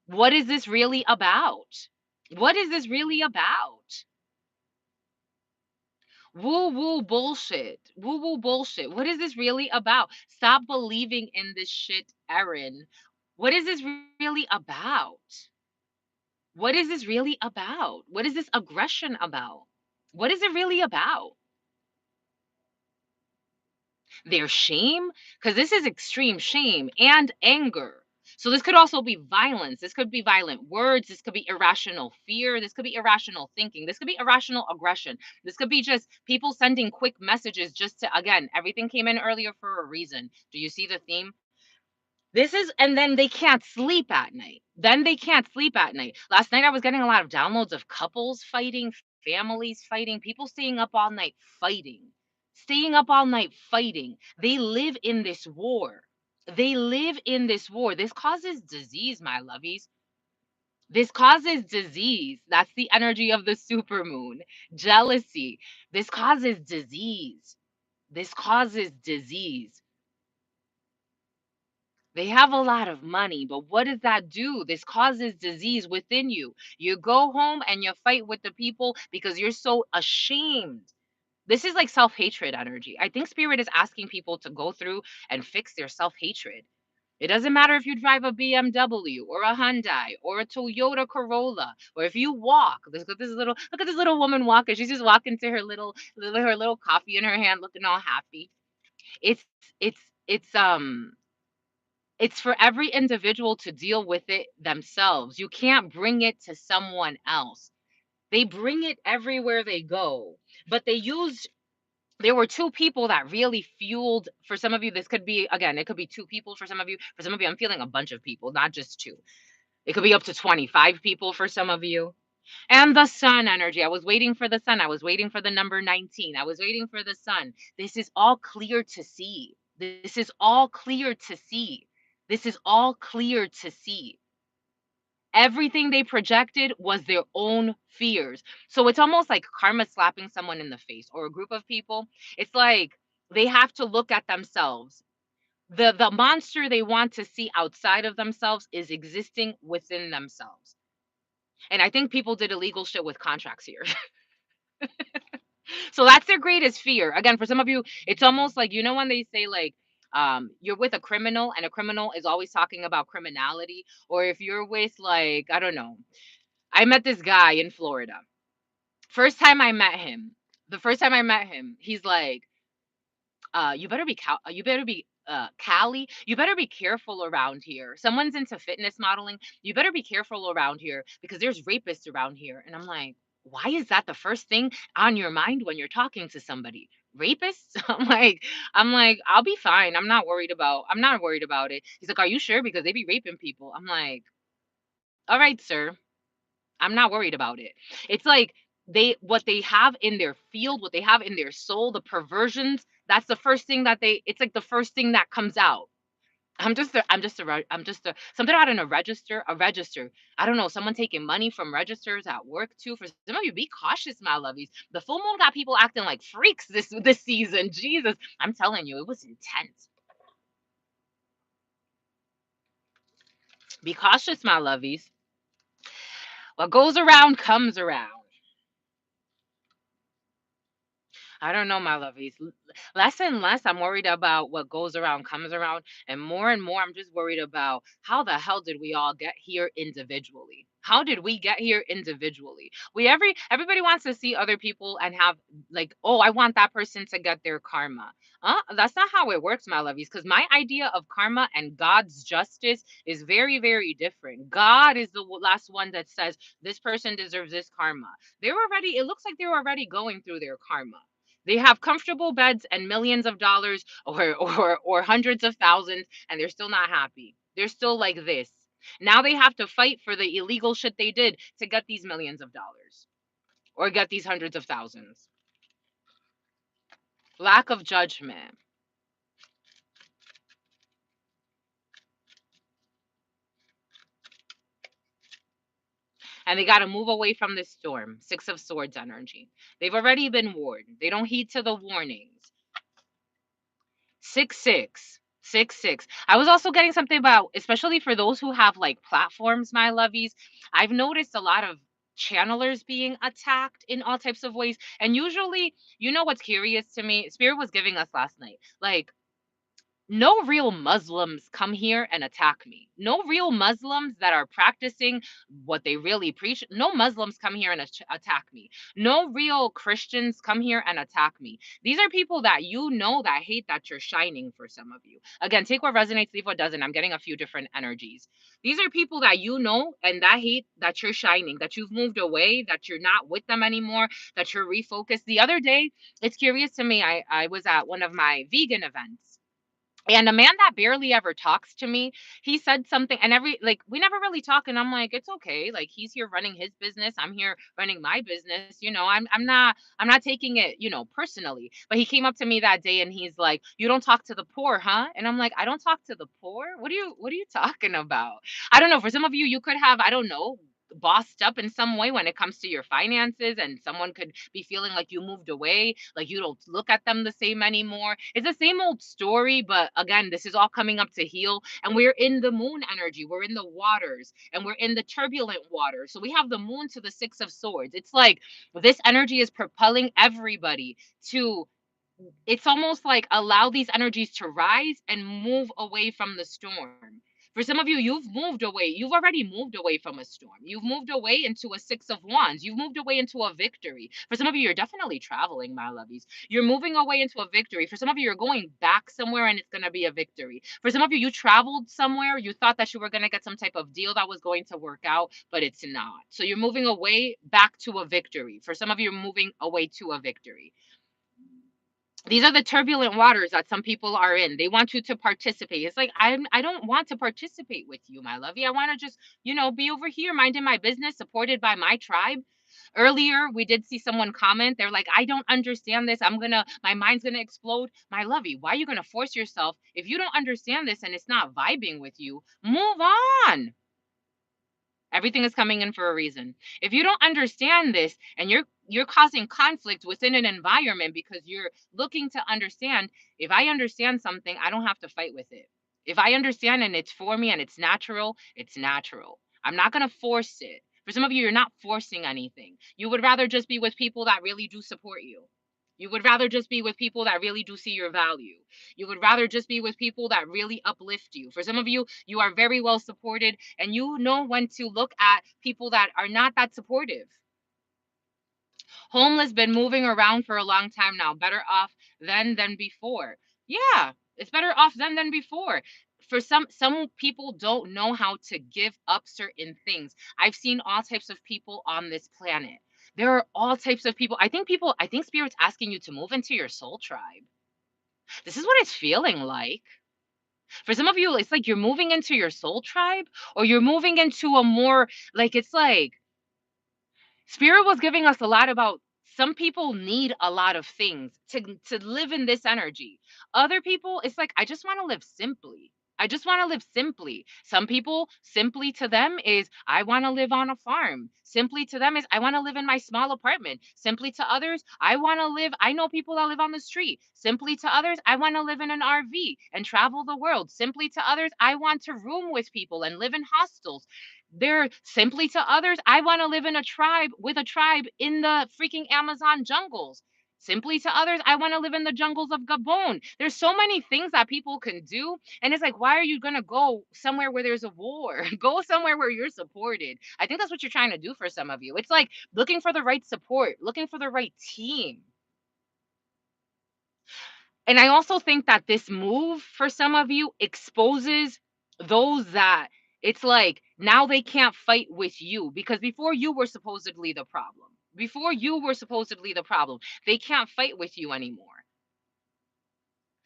A: What is this really about? What is this really about? Woo woo bullshit. Woo woo bullshit. What is this really about? Stop believing in this shit, Erin. What is this really about? What is this really about? What is this aggression about? What is it really about? Their shame? Because this is extreme shame and anger. So this could also be violence. This could be violent words. This could be irrational fear. This could be irrational thinking. This could be irrational aggression. This could be just people sending quick messages just to, again, everything came in earlier for a reason. Do you see the theme? This is, and then they can't sleep at night. Then they can't sleep at night. Last night I was getting a lot of downloads of couples fighting, families fighting, people staying up all night fighting. Staying up all night fighting. They live in this war. They live in this war. This causes disease, my lovies. This causes disease. That's the energy of the supermoon. Jealousy. This causes disease. This causes disease. They have a lot of money, but what does that do? This causes disease within you. You go home and you fight with the people because you're so ashamed. This is like self-hatred energy. I think spirit is asking people to go through and fix their self-hatred. It doesn't matter if you drive a BMW or a Hyundai or a Toyota Corolla, or if you walk. Look at this little woman walking. She's just walking to her little coffee in her hand, looking all happy. It's it's it's um it's for every individual to deal with it themselves. You can't bring it to someone else. They bring it everywhere they go. But there were two people that really fueled. For some of you, this could be, again, it could be two people for some of you. For some of you, I'm feeling a bunch of people, not just two. It could be up to 25 people for some of you. And the sun energy. I was waiting for the sun. I was waiting for the number 19. I was waiting for the sun. This is all clear to see. This is all clear to see. This is all clear to see. Everything they projected was their own fears. So it's almost like karma slapping someone in the face, or a group of people. It's like they have to look at themselves. The monster they want to see outside of themselves is existing within themselves. And I think people did illegal shit with contracts here. So that's their greatest fear. Again, for some of you, it's almost like, you know, when they say like, you're with a criminal and a criminal is always talking about criminality, or if you're with, like, I don't know, I met this guy in Florida. First time I met him, the first time I met him, he's like, you better be Cali, you better be careful around here. Someone's into fitness modeling. You better be careful around here because there's rapists around here. And I'm like, why is that the first thing on your mind when you're talking to somebody? Rapists? I'm like, I'll be fine. I'm not worried about it. He's like, are you sure? Because they be raping people. I'm like, all right, sir. I'm not worried about it. It's like what they have in their field, what they have in their soul, the perversions, that's the first thing that it's like the first thing that comes out. Something out in a register. I don't know, someone taking money from registers at work too. For some of you, be cautious, my lovies. The full moon got people acting like freaks this season. Jesus, I'm telling you, it was intense. Be cautious, my lovies. What goes around comes around. I don't know, my lovies. Less and less, I'm worried about what goes around comes around, and more, I'm just worried about how the hell did we all get here individually? How did we get here individually? Everybody wants to see other people and have, like, oh, I want that person to get their karma. That's not how it works, my lovies. Because my idea of karma and God's justice is very, very different. God is the last one that says this person deserves this karma. It looks like they're already going through their karma. They have comfortable beds and millions of dollars, or hundreds of thousands, and they're still not happy. They're still like this. Now they have to fight for the illegal shit they did to get these millions of dollars or get these hundreds of thousands. Lack of judgment. And they got to move away from this storm. 6 of Swords energy. They've already been warned. They don't heed to the warnings. 6 6 6 6. I was also getting something about, especially for those who have like platforms, my lovies. I've noticed a lot of channelers being attacked in all types of ways. And usually, you know what's curious to me? Spirit was giving us last night. Like, no real Muslims come here and attack me. No real Muslims that are practicing what they really preach. No Muslims come here and attack me. No real Christians come here and attack me. These are people that you know that hate that you're shining for some of you. Again, take what resonates, leave what doesn't. I'm getting a few different energies. These are people that you know and that hate that you're shining, that you've moved away, that you're not with them anymore, that you're refocused. The other day, it's curious to me, I was at one of my vegan events, and a man that barely ever talks to me, he said something, and we never really talk, and I'm like, it's okay. Like, he's here running his business, I'm here running my business. I'm not taking it, personally. But he came up to me that day and he's like, "You don't talk to the poor, huh?" And I'm like, "I don't talk to the poor? What are you talking about?" I don't know. For some of you, you could have, I don't know, bossed up in some way when it comes to your finances, and someone could be feeling like you moved away, like you don't look at them the same anymore. It's the same old story, but again, this is all coming up to heal, and we're in the moon energy, we're in the waters, and we're in the turbulent water. So we have the moon to the 6 of swords. It's like this energy is propelling everybody to, it's almost like allow these energies to rise and move away from the storm. For some of you, you've moved away. You've already moved away from a storm. You've moved away into a 6 of wands. You've moved away into a victory. For some of you, you're definitely traveling, my lovies. You're moving away into a victory. For some of you, you're going back somewhere and it's going to be a victory. For some of you, you traveled somewhere. You thought that you were going to get some type of deal that was going to work out, but it's not. So you're moving away back to a victory. For some of you, you're moving away to a victory. These are the turbulent waters that some people are in. They want you to participate. It's like, I don't want to participate with you, my lovey. I want to just, be over here minding my business, supported by my tribe. Earlier, we did see someone comment. They're like, "I don't understand this. My mind's gonna explode." My lovey, why are you gonna force yourself? If you don't understand this and it's not vibing with you, move on. Everything is coming in for a reason. If you don't understand this and you're causing conflict within an environment because you're looking to understand, if I understand something, I don't have to fight with it. If I understand and it's for me and it's natural, it's natural. I'm not going to force it. For some of you, you're not forcing anything. You would rather just be with people that really do support you. You would rather just be with people that really do see your value. You would rather just be with people that really uplift you. For some of you, you are very well supported and you know when to look at people that are not that supportive. Homeless been moving around for a long time now. Better off than before. Yeah, it's better off than before. For some people don't know how to give up certain things. I've seen all types of people on this planet. There are all types of people. I think spirit's asking you to move into your soul tribe. This is what it's feeling like. For some of you, it's like you're moving into your soul tribe, or you're moving into a more, like, it's like Spirit was giving us a lot about, some people need a lot of things to live in this energy. Other people, it's like, I just want to live simply. I just want to live simply. Some people, simply to them is, I want to live on a farm. Simply to them is, I want to live in my small apartment. Simply to others, I know people that live on the street. Simply to others, I want to live in an RV and travel the world. Simply to others, I want to room with people and live in hostels. They're simply to others, I want to live in a tribe, with a tribe in the freaking Amazon jungles. Simply to others, I want to live in the jungles of Gabon. There's so many things that people can do. And it's like, why are you going to go somewhere where there's a war? Go somewhere where you're supported. I think that's what you're trying to do for some of you. It's like looking for the right support, looking for the right team. And I also think that this move for some of you exposes those that, it's like now they can't fight with you, because before you were supposedly the problem. Before you were supposedly the problem. They can't fight with you anymore.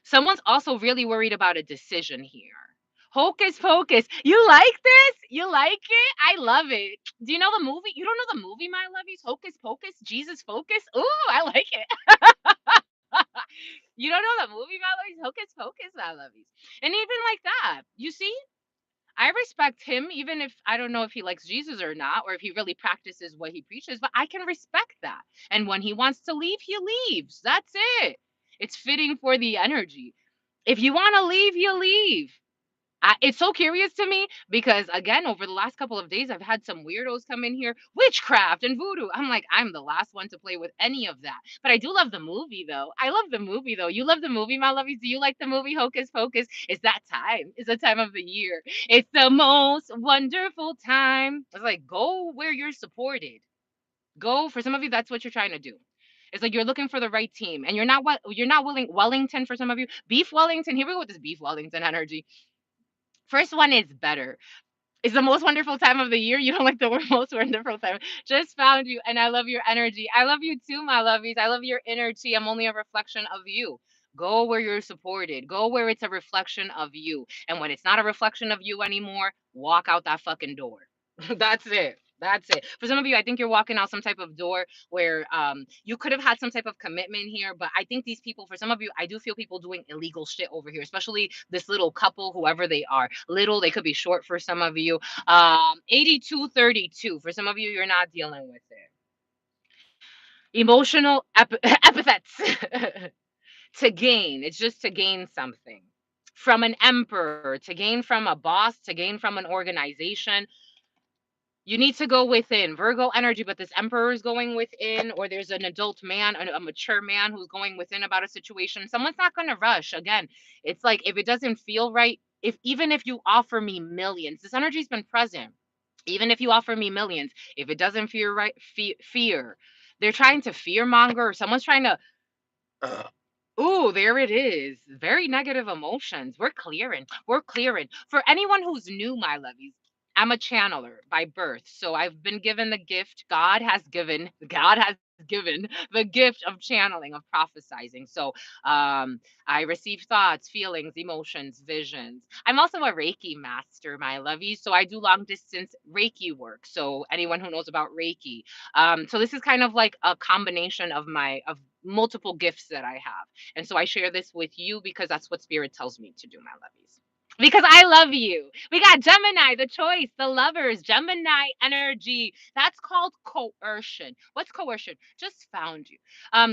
A: Someone's also really worried about a decision here. Hocus pocus. You like this? You like it? I love it. Do you know the movie? You don't know the movie, my lovies? Hocus pocus, Jesus focus. Ooh, I like it. You don't know the movie, Mallory's Hocus Pocus, I love you. And even like that, you see, I respect him, even if I don't know if he likes Jesus or not, or if he really practices what he preaches, but I can respect that. And when he wants to leave, he leaves. That's it. It's fitting for the energy. If you want to leave, you leave. It's so curious to me because again, over the last couple of days, I've had some weirdos come in here, witchcraft and voodoo. I'm like, I'm the last one to play with any of that. But I do love the movie though. I love the movie though. You love the movie, my lovies? Do you like the movie Hocus Pocus? It's that time. It's the time of the year. It's the most wonderful time. It's like go where you're supported. Go for some of you. That's what you're trying to do. It's like you're looking for the right team, and you're not willing Wellington for some of you. Beef Wellington. Here we go with this beef Wellington energy. First one is better. It's the most wonderful time of the year. You don't like the most wonderful time. Just found you, and I love your energy. I love you too, my lovies. I love your energy. I'm only a reflection of you. Go where you're supported. Go where it's a reflection of you. And when it's not a reflection of you anymore, walk out that fucking door. That's it. That's it. For some of you, I think you're walking out some type of door where you could have had some type of commitment here, but I think these people, for some of you, I do feel people doing illegal shit over here, especially this little couple, whoever they are. Little, they could be short for some of you. 8232. For some of you, you're not dealing with it. Emotional epithets to gain. It's just to gain something from an emperor, to gain from a boss, to gain from an organization. You need to go within Virgo energy, but this emperor is going within, or there's an adult man, a mature man who's going within about a situation. Someone's not going to rush. Again, it's like if it doesn't feel right, if even if you offer me millions, this energy's been present. Even if you offer me millions, if it doesn't feel right, fear. They're trying to fear monger, or someone's trying to. Ooh, there it is. Very negative emotions. We're clearing. We're clearing. For anyone who's new, my lovies, I'm a channeler by birth. So I've been given the gift. God has given the gift of channeling, of prophesizing. So I receive thoughts, feelings, emotions, visions. I'm also a Reiki master, my lovies. So I do long distance Reiki work. So anyone who knows about Reiki. So this is kind of like a combination of of multiple gifts that I have. And so I share this with you because that's what spirit tells me to do, my lovies. Because I love you. We got Gemini, the choice, the lovers, Gemini energy. That's called coercion. What's coercion? Just found you.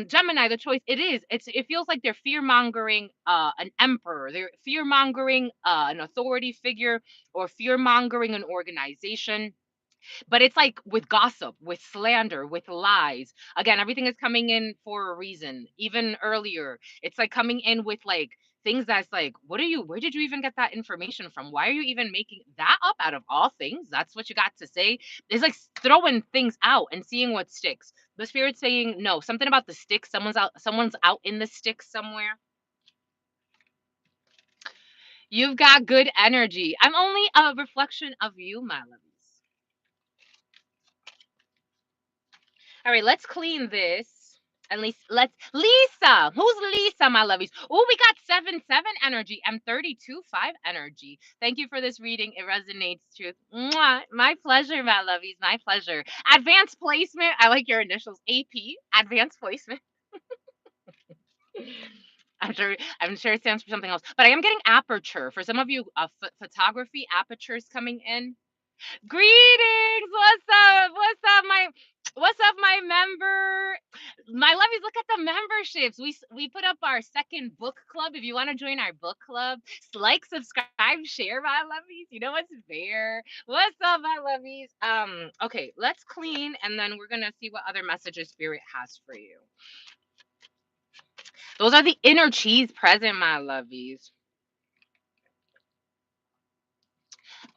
A: Gemini, the choice. It feels like they're fear mongering an emperor. They're fear mongering an authority figure, or fear mongering an organization, but it's like with gossip, with slander, with lies. Again, everything is coming in for a reason. Even earlier, it's like coming in with like things that's like, where did you even get that information from? Why are you even making that up out of all things? That's what you got to say. It's like throwing things out and seeing what sticks. The spirit's saying no, something about the sticks. Someone's out in the sticks somewhere. You've got good energy. I'm only a reflection of you, my lovies. All right, let's clean this. At least let's Lisa. Who's Lisa, my lovies? Oh, we got 7-7 energy and 32-5 energy. Thank you for this reading. It resonates, truth. Mwah. My pleasure, my lovies. My pleasure. Advanced placement. I like your initials. AP. Advanced placement. I'm sure it stands for something else. But I am getting aperture. For some of you, photography aperture is coming in. Greetings. What's up, my member? My lovies, look at the memberships. We put up our second book club. If you want to join our book club, like, subscribe, share, my lovies. You know what's there. What's up, my lovies? Okay, let's clean, and then we're gonna see what other messages spirit has for you. Those are the inner cheese present, my lovies.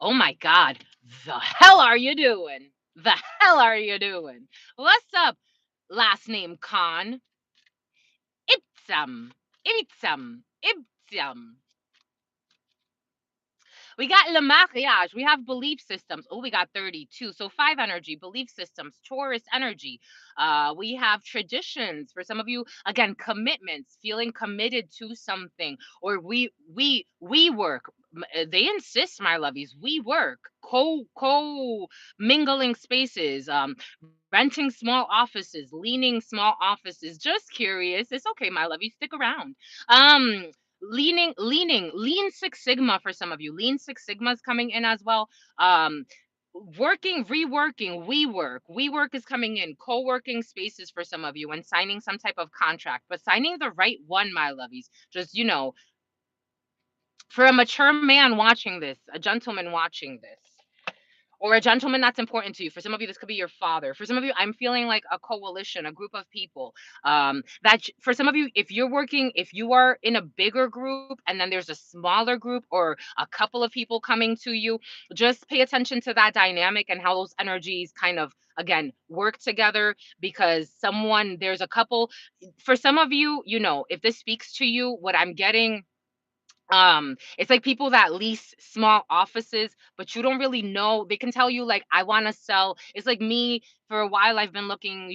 A: Oh my God. The hell are you doing? The hell are you doing? What's up, last name Khan? Ipsum. Ipsum. Ipsum. We got le mariage. We have belief systems. Oh, we got 32. So 5 energy, belief systems, Taurus energy. We have traditions. For some of you, again, commitments, feeling committed to something, or we work. They insist, my lovies, we work, co mingling spaces, renting small offices, leaning small offices. Just curious. It's okay, my lovies, stick around. Lean Six Sigma. For some of you, Lean Six Sigma is coming in as well. Working, reworking, we work is coming in, co-working spaces for some of you, and signing some type of contract, but signing the right one, my lovies. Just, For a mature man watching this, a gentleman watching this, or a gentleman that's important to you. For some of you, this could be your father. For some of you, I'm feeling like a coalition, a group of people. For some of you, if you're working, if you are in a bigger group and then there's a smaller group or a couple of people coming to you, just pay attention to that dynamic and how those energies kind of again work together, because there's a couple. For some of you, if this speaks to you, what I'm getting, it's like people that lease small offices, but you don't really know. They can tell you like, I want to sell. It's like me, for a while I've been looking,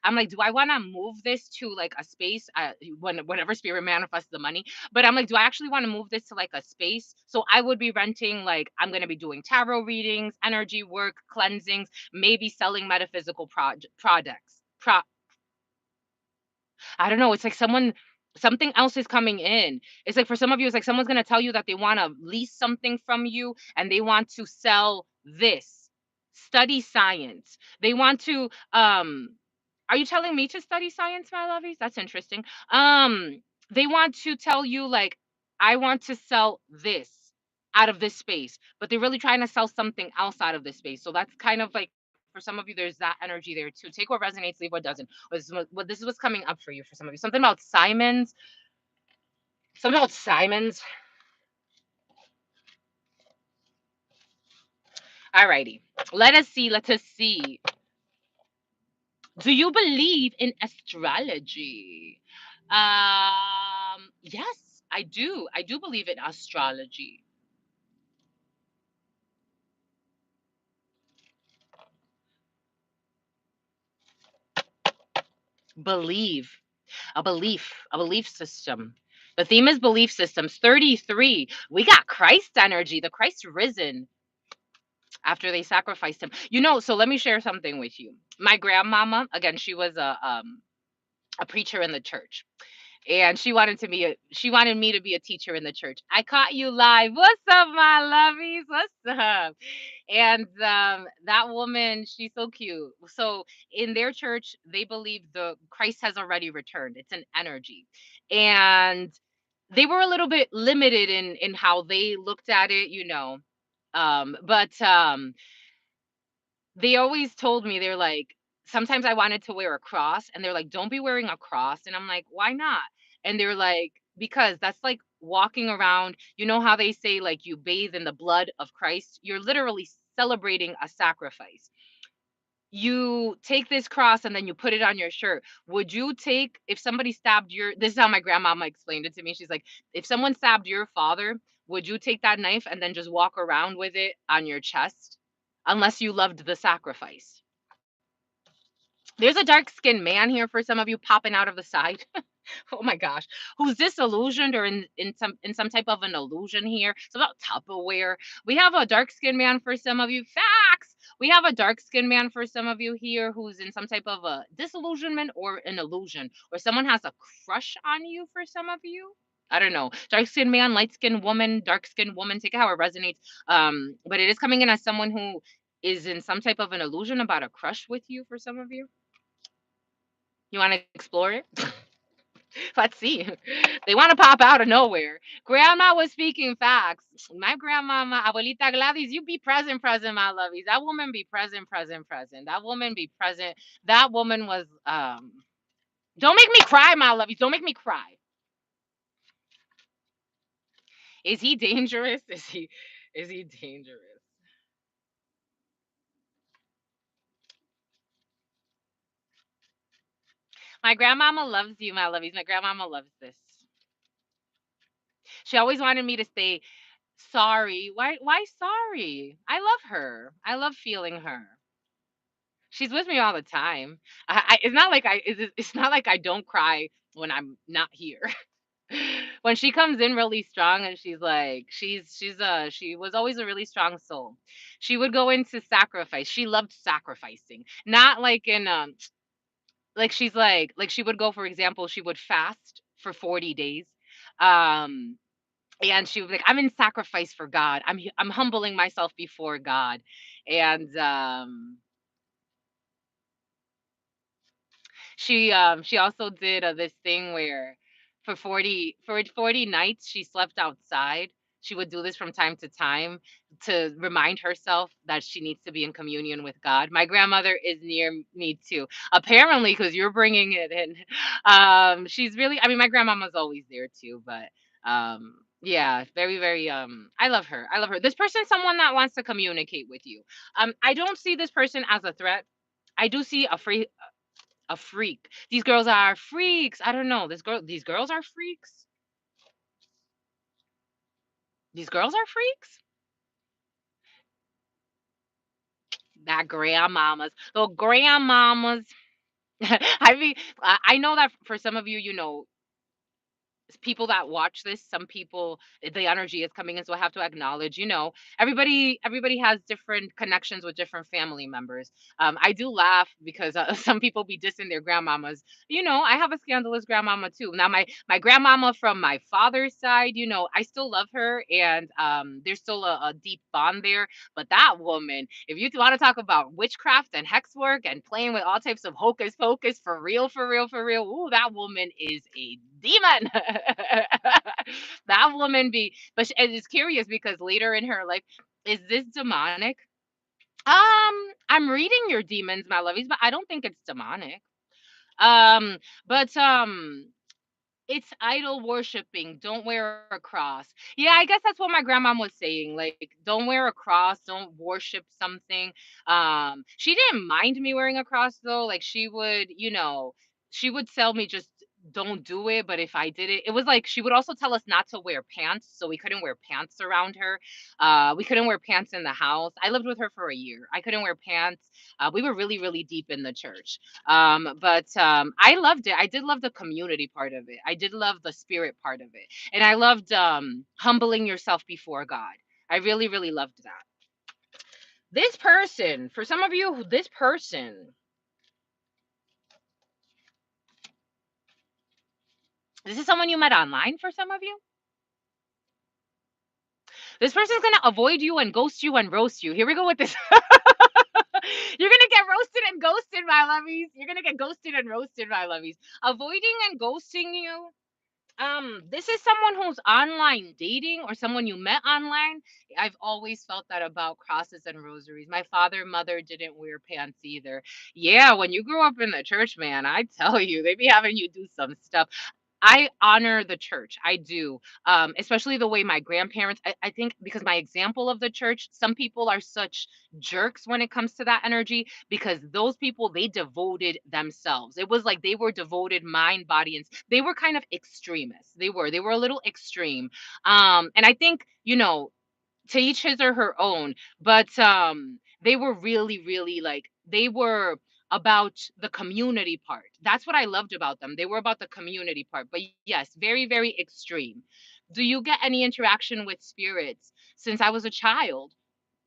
A: I'm like, do I want to move this to like a space, whenever spirit manifests the money, but I'm like, do I actually want to move this to like a space? So I would be renting, like I'm going to be doing tarot readings, energy work, cleansings, maybe selling metaphysical products. I don't know. It's like something else is coming in. It's like for some of you, it's like someone's gonna tell you that they want to lease something from you and they want to sell this. Study science. They want to are you telling me to study science, my lovies? That's interesting. They want to tell you like, I want to sell this out of this space, but they're really trying to sell something else out of this space. So that's kind of like, for some of you, there's that energy there too. Take what resonates, leave what doesn't. This is what's coming up for you for some of you. Something about Simons. Something about Simons. Alrighty. Let us see. Let us see. Do you believe in astrology? Yes, I do. I do believe in astrology. Believe. A belief system. The theme is belief systems. 33. We got Christ energy, the Christ risen after they sacrificed him. So let me share something with you. My grandmama, again, she was a preacher in the church. And she wanted me to be a teacher in the church. I caught you live. What's up, my lovies? What's up? And that woman, she's so cute. So in their church, they believe the Christ has already returned. It's an energy. And they were a little bit limited in how they looked at it. But they always told me, they're like, sometimes I wanted to wear a cross, and they're like, don't be wearing a cross. And I'm like, why not? And they're like, because that's like walking around. You know how they say, like, you bathe in the blood of Christ? You're literally celebrating a sacrifice. You take this cross and then you put it on your shirt. Would you take, if somebody stabbed this is how my grandmama explained it to me. She's like, if someone stabbed your father, would you take that knife and then just walk around with it on your chest? Unless you loved the sacrifice. There's a dark skinned man here for some of you popping out of the side. Oh my gosh. Who's disillusioned or in some type of an illusion here. It's about Tupperware. We have a dark skinned man for some of you. Facts. We have a dark skinned man for some of you here who's in some type of a disillusionment or an illusion. Or someone has a crush on you for some of you. I don't know. Dark skinned man, light skinned woman, dark skinned woman, take it how it resonates. But it is coming in as someone who is in some type of an illusion about a crush with you for some of you. You want to explore it? Let's see. They want to pop out of nowhere. Grandma was speaking facts. My grandmama, Abuelita Gladys, you be present, present, my lovies. That woman be present, present, present. That woman be present. That woman was, don't make me cry, my lovies. Don't make me cry. Is he dangerous? Is he dangerous? My grandmama loves you, my lovies. My grandmama loves this. She always wanted me to say sorry. Why sorry? I love her. I love feeling her. She's with me all the time. It's not like it's not like I don't cry when I'm not here. When she comes in really strong and she's like, she was always a really strong soul. She would go into sacrifice. She loved sacrificing. Not like in like she's like she would go, for example, she would fast for 40 days. Um and she was like, I'm in sacrifice for God. I'm humbling myself before God. And she also did this thing where for 40 nights she slept outside. she would do this from time to time to remind herself that she needs to be in communion with God. My grandmother is near me too. Apparently, because you're bringing it in. She's really, I mean, my grandmama's always there too, but yeah, very, very, I love her. I love her. This person's someone that wants to communicate with you. I don't see this person as a threat. I do see a freak. These girls are freaks. I don't know. These girls are freaks. These girls are freaks. That grandmamas, the grandmamas. I mean, I know that for some of you, people that watch this, some people, the energy is coming in, so I have to acknowledge, everybody has different connections with different family members. I do laugh because some people be dissing their grandmamas. I have a scandalous grandmama too. Now my grandmama from my father's side, I still love her, and there's still a deep bond there. But that woman, if you want to talk about witchcraft and hex work and playing with all types of hocus pocus, for real, for real, for real, ooh, that woman is a demon. That woman and it's curious because later in her life, is this demonic? I'm reading your demons, my lovies, but I don't think it's demonic. Um, but it's idol worshiping. Don't wear a cross. Yeah, I guess that's what my grandma was saying. Like, don't wear a cross. Don't worship something. She didn't mind me wearing a cross though. Like she would tell me just don't do it. But if I did it, it was like she would also tell us not to wear pants. So we couldn't wear pants around her. We couldn't wear pants in the house. I lived with her for a year. I couldn't wear pants. We were really, really deep in the church. But I loved it. I did love the community part of it. I did love the spirit part of it. And I loved humbling yourself before God. I really, really loved that. This person, for some of you, this is someone you met online for some of you. This person's going to avoid you and ghost you and roast you. Here we go with this. You're going to get roasted and ghosted, my lovies. You're going to get ghosted and roasted, my lovies. Avoiding and ghosting you. This is someone who's online dating or someone you met online. I've always felt that about crosses and rosaries. My father, mother didn't wear pants either. Yeah, when you grew up in the church, man, I tell you, they be having you do some stuff. I honor the church. I do. Especially the way my grandparents, I think because my example of the church, some people are such jerks when it comes to that energy because those people, they devoted themselves. It was like they were devoted mind, body, and they were kind of extremists. They were a little extreme. And I think, to each his or her own, but they were really, really, like, they were about the community part. That's what I loved about them. They were about the community part. But yes, very, very extreme. Do you get any interaction with spirits? Since I was a child,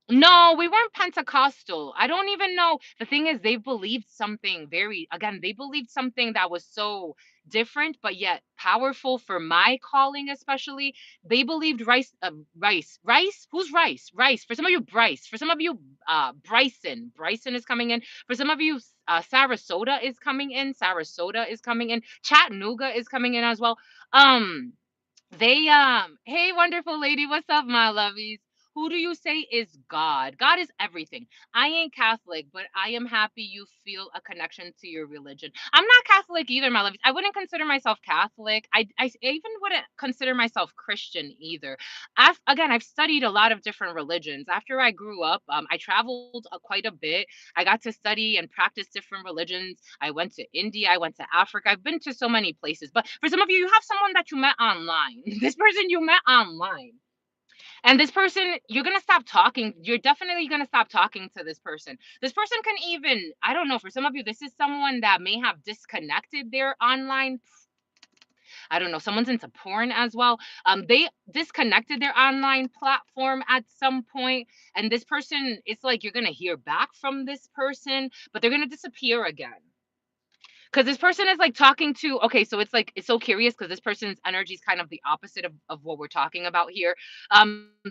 A: no, we weren't Pentecostal. I don't even know. The thing is, they believed something that was so different, but yet powerful for my calling, especially. They believed rice. Who's rice? Rice. For some of you, Bryce. For some of you, Bryson. Bryson is coming in. For some of you, Sarasota is coming in. Sarasota is coming in. Chattanooga is coming in as well. Um, hey, wonderful lady, what's up, my lovies? Who do you say is God? God is everything. I ain't Catholic, but I am happy you feel a connection to your religion. I'm not Catholic either, my lovies. I wouldn't consider myself Catholic. I even wouldn't consider myself Christian either. I've studied a lot of different religions. After I grew up, I traveled quite a bit. I got to study and practice different religions. I went to India, I went to Africa. I've been to so many places. But for some of you, you have someone that you met online. This person you met online. And this person, you're going to stop talking. You're definitely going to stop talking to this person. This person can even, I don't know, for some of you, this is someone that may have disconnected their online. I don't know, someone's into porn as well. They disconnected their online platform at some point, and this person, it's like you're gonna hear back from this person, but they're gonna disappear again. Because this person is like talking to, okay, so it's like it's so curious because this person's energy is kind of the opposite of what we're talking about here.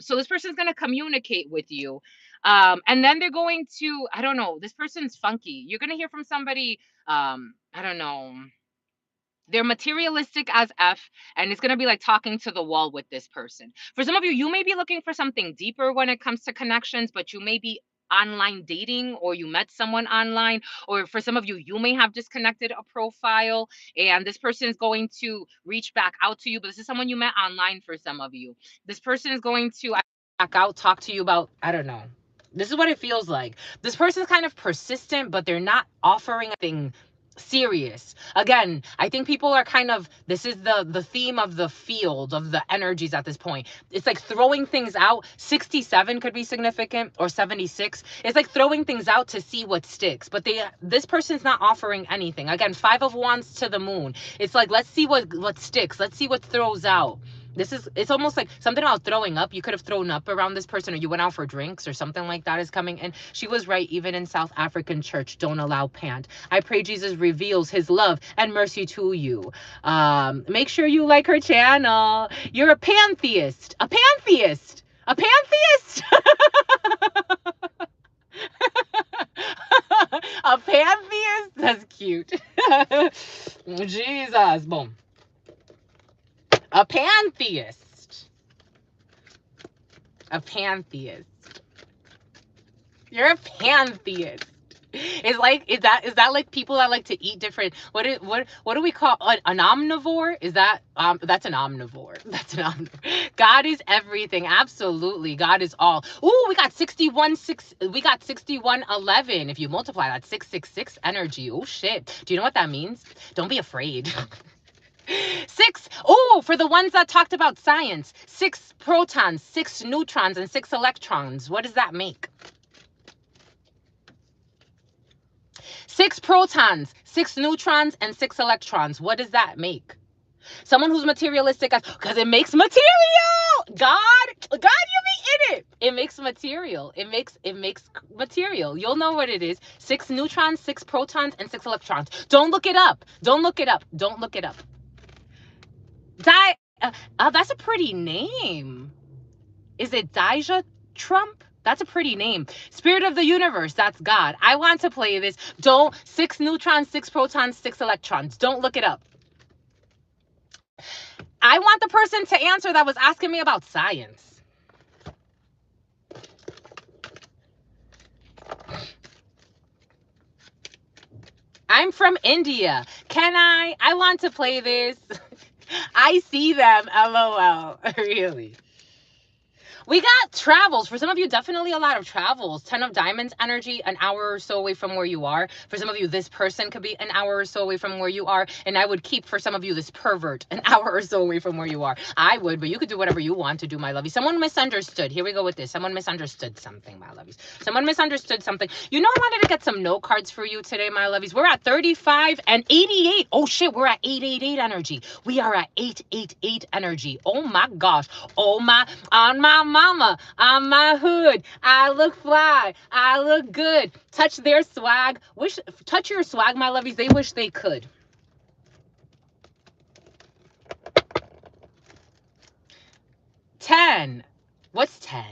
A: So this person's gonna communicate with you. And then they're going to, I don't know, this person's funky. You're gonna hear from somebody, I don't know. They're materialistic as F, and it's going to be like talking to the wall with this person. For some of you, you may be looking for something deeper when it comes to connections, but you may be online dating, or you met someone online, or for some of you, you may have disconnected a profile and this person is going to reach back out to you, but this is someone you met online. For some of you, this person is going to back out, talk to you about, I don't know. This is what it feels like. This person's kind of persistent, but they're not offering anything serious. Again, I think people are kind of, this is the theme of the field of the energies at this point. It's like throwing things out. 67 could be significant, or 76. It's like throwing things out to see what sticks, but this person's not offering anything. Again, 5 of Wands to the moon. It's like, let's see what sticks, let's see what throws out. It's almost like something about throwing up. You could have thrown up around this person, or you went out for drinks or something like that is coming. And she was right. Even in South African church, don't allow pant. I pray Jesus reveals his love and mercy to you. Make sure you like her channel. You're a pantheist. A pantheist. A pantheist. A pantheist? That's cute. Jesus. Boom. A pantheist. A pantheist. You're a pantheist. It's like, is that like people that like to eat different, what do we call an omnivore? Is that that's an omnivore. That's an omnivore. God is everything. Absolutely. God is all. Ooh, we got 6111. If you multiply that, 666 energy. Oh shit. Do you know what that means? Don't be afraid. 6, oh, for the ones that talked about science, 6 protons, 6 neutrons, and 6 electrons. What does that make? 6 protons, 6 neutrons, and 6 electrons. What does that make? Someone who's materialistic, because it makes material. God, you be in it. It makes material. It makes material. You'll know what it is. 6 neutrons, 6 protons, and 6 electrons. Don't look it up. Don't look it up. Don't look it up. That's a pretty name. Is it Dijah Trump? That's a pretty name. Spirit of the universe, that's God. I want to play this. 6 neutrons, 6 protons, 6 electrons. Don't look it up. I want the person to answer that was asking me about science. I'm from India. I want to play this. I see them, LOL. Really. We got travels. For some of you, definitely a lot of travels. 10 of diamonds energy, an hour or so away from where you are. For some of you, this person could be an hour or so away from where you are. And I would keep, for some of you, this pervert an hour or so away from where you are. I would, but you could do whatever you want to do, my lovies. Someone misunderstood. Here we go with this. Someone misunderstood something, my lovies. Someone misunderstood something. You know, I wanted to get some note cards for you today, my lovies. We're at 35 and 88. Oh, shit. We're at 888 energy. We are at 888 energy. Oh, my gosh. Oh, my, on my mama, on my hood, I look fly, I look good. Touch their swag. Touch your swag, my lovies. They wish they could. $10. What's 10?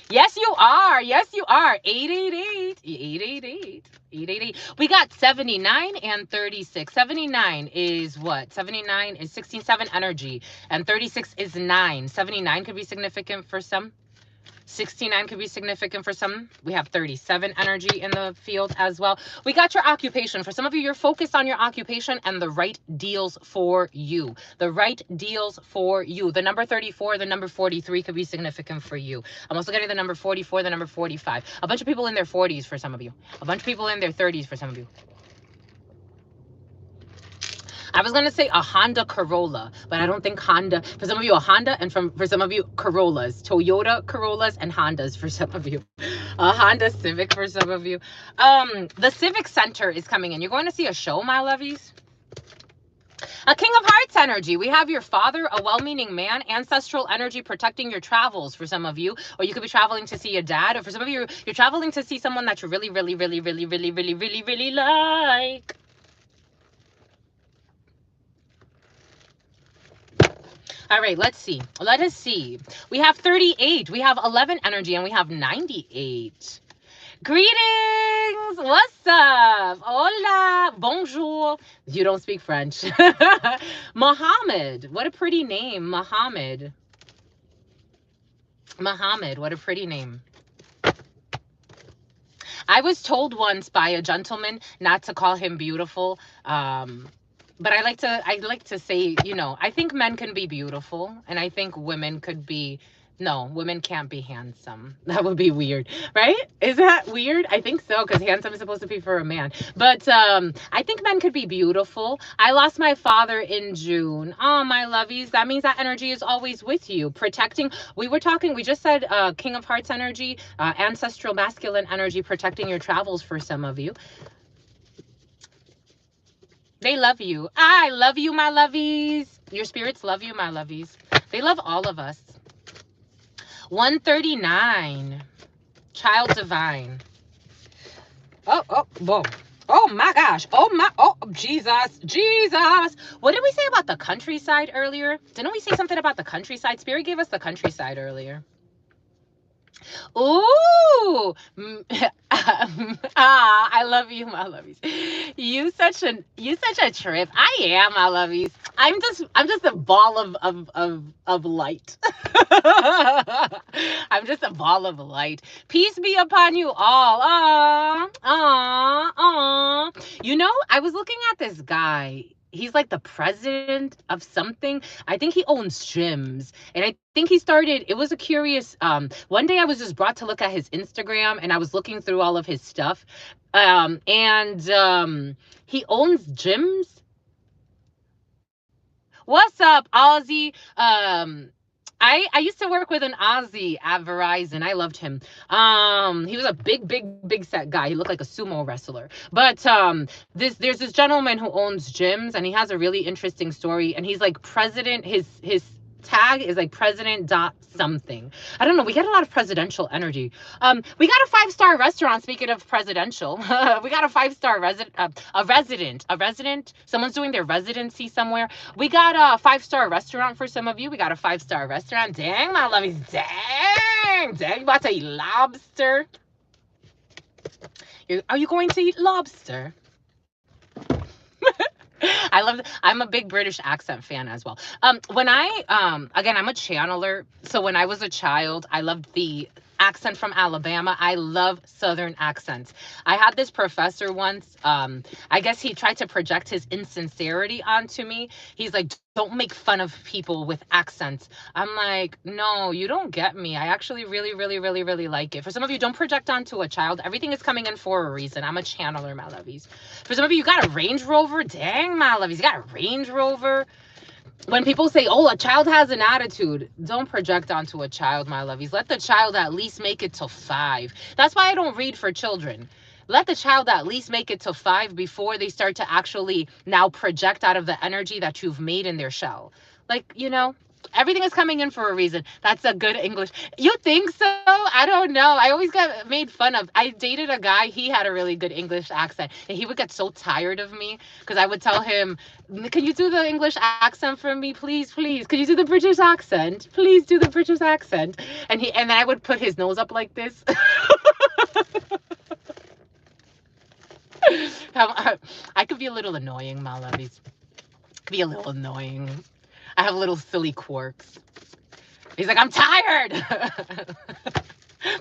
A: Yes, you are. Yes, you are. 888. 888. 888. We got 79 and 36. 79 is what? 79 is 16-7 energy. And 36 is 9. 79 could be significant for some. 69 could be significant for some. We have 37 energy in the field as well. We got your occupation. For some of you, you're focused on your occupation and the right deals for you. The right deals for you. The number 34, the number 43 could be significant for you. I'm also getting the number 44, the number 45. A bunch of people in their 40s for some of you. A bunch of people in their 30s for some of you. I was going to say a Honda Corolla, but I don't think Honda. For some of you, a Honda, and for some of you, Corollas. Toyota Corollas and Hondas for some of you. A Honda Civic for some of you. The Civic Center is coming in. You're going to see a show, my lovies. A King of Hearts energy. We have your father, a well-meaning man, ancestral energy protecting your travels for some of you. Or you could be traveling to see your dad. Or for some of you, you're traveling to see someone that you really like. All right, let's see. Let us see. We have 38. We have 11 energy, and we have 98. Greetings. What's up? Hola. Bonjour. You don't speak French. Mohammed. What a pretty name. Mohammed. Mohammed. What a pretty name. I was told once by a gentleman not to call him beautiful. But I like to say, you know, I think men can be beautiful, and I think women could be, no, women can't be handsome. That would be weird, right? Is that weird? I think so, because handsome is supposed to be for a man. But I think men could be beautiful. I lost my father in June. Oh, my lovies, that means that energy is always with you, protecting. We just said King of Hearts energy, ancestral masculine energy, protecting your travels for some of you. They love you. I love you, my lovies. Your spirits love you, my lovies. They love all of us. 139. Child divine. Whoa. Oh my gosh. Oh, Jesus. What did we say about the countryside earlier? Didn't we say something about the countryside? Spirit gave us the countryside earlier. Ooh. I love you, my lovies. You such a trip. I am, my lovies. I'm just a ball of light. I'm just a ball of light. Peace be upon you all. You know, I was looking at this guy. He's like the president of something. I think he owns gyms. And I think he started, it was a curious, one day I was just brought to look at his Instagram, and I was looking through all of his stuff. He owns gyms. What's up, Ozzy? I used to work with an Aussie at Verizon. I loved him. He was a big set guy. He looked like a sumo wrestler. But there's this gentleman who owns gyms, and he has a really interesting story. And he's like president. His tag is like president dot something. I don't know. We get a lot of presidential energy. We got a 5-star restaurant. Speaking of presidential, we got a 5-star resident. Someone's doing their residency somewhere. We got a 5-star restaurant for some of you. We got a 5-star restaurant. Dang, my lovies. Dang. You about to eat lobster? Are you going to eat lobster? I'm a big British accent fan as well. When again, I'm a channeler. So when I was a child, I loved the accent from Alabama. I love Southern accents. I had this professor once, I guess he tried to project his insincerity onto me. He's like, don't make fun of people with accents. I'm like, no, you don't get me. I actually really like it. For some of you, don't project onto a child. Everything is coming in for a reason. I'm a channeler, my lovies. For some of you got a Range Rover. Dang, my lovies, you got a Range Rover. When people say, oh, a child has an attitude, don't project onto a child, my lovies. Let the child at least make it to 5. That's why I don't read for children. Let the child at least make it to 5 before they start to actually now project out of the energy that you've made in their shell. Like, you know, everything is coming in for a reason. That's a good English. You think so? I don't know. I always got made fun of. I dated a guy. He had a really good English accent, and he would get so tired of me because I would tell him, can you do the English accent for me, please? Can you do the British accent? Please do the British accent. And then I would put his nose up like this. I could be a little annoying, my lovies. Be a little annoying. I have little silly quirks. He's like, I'm tired.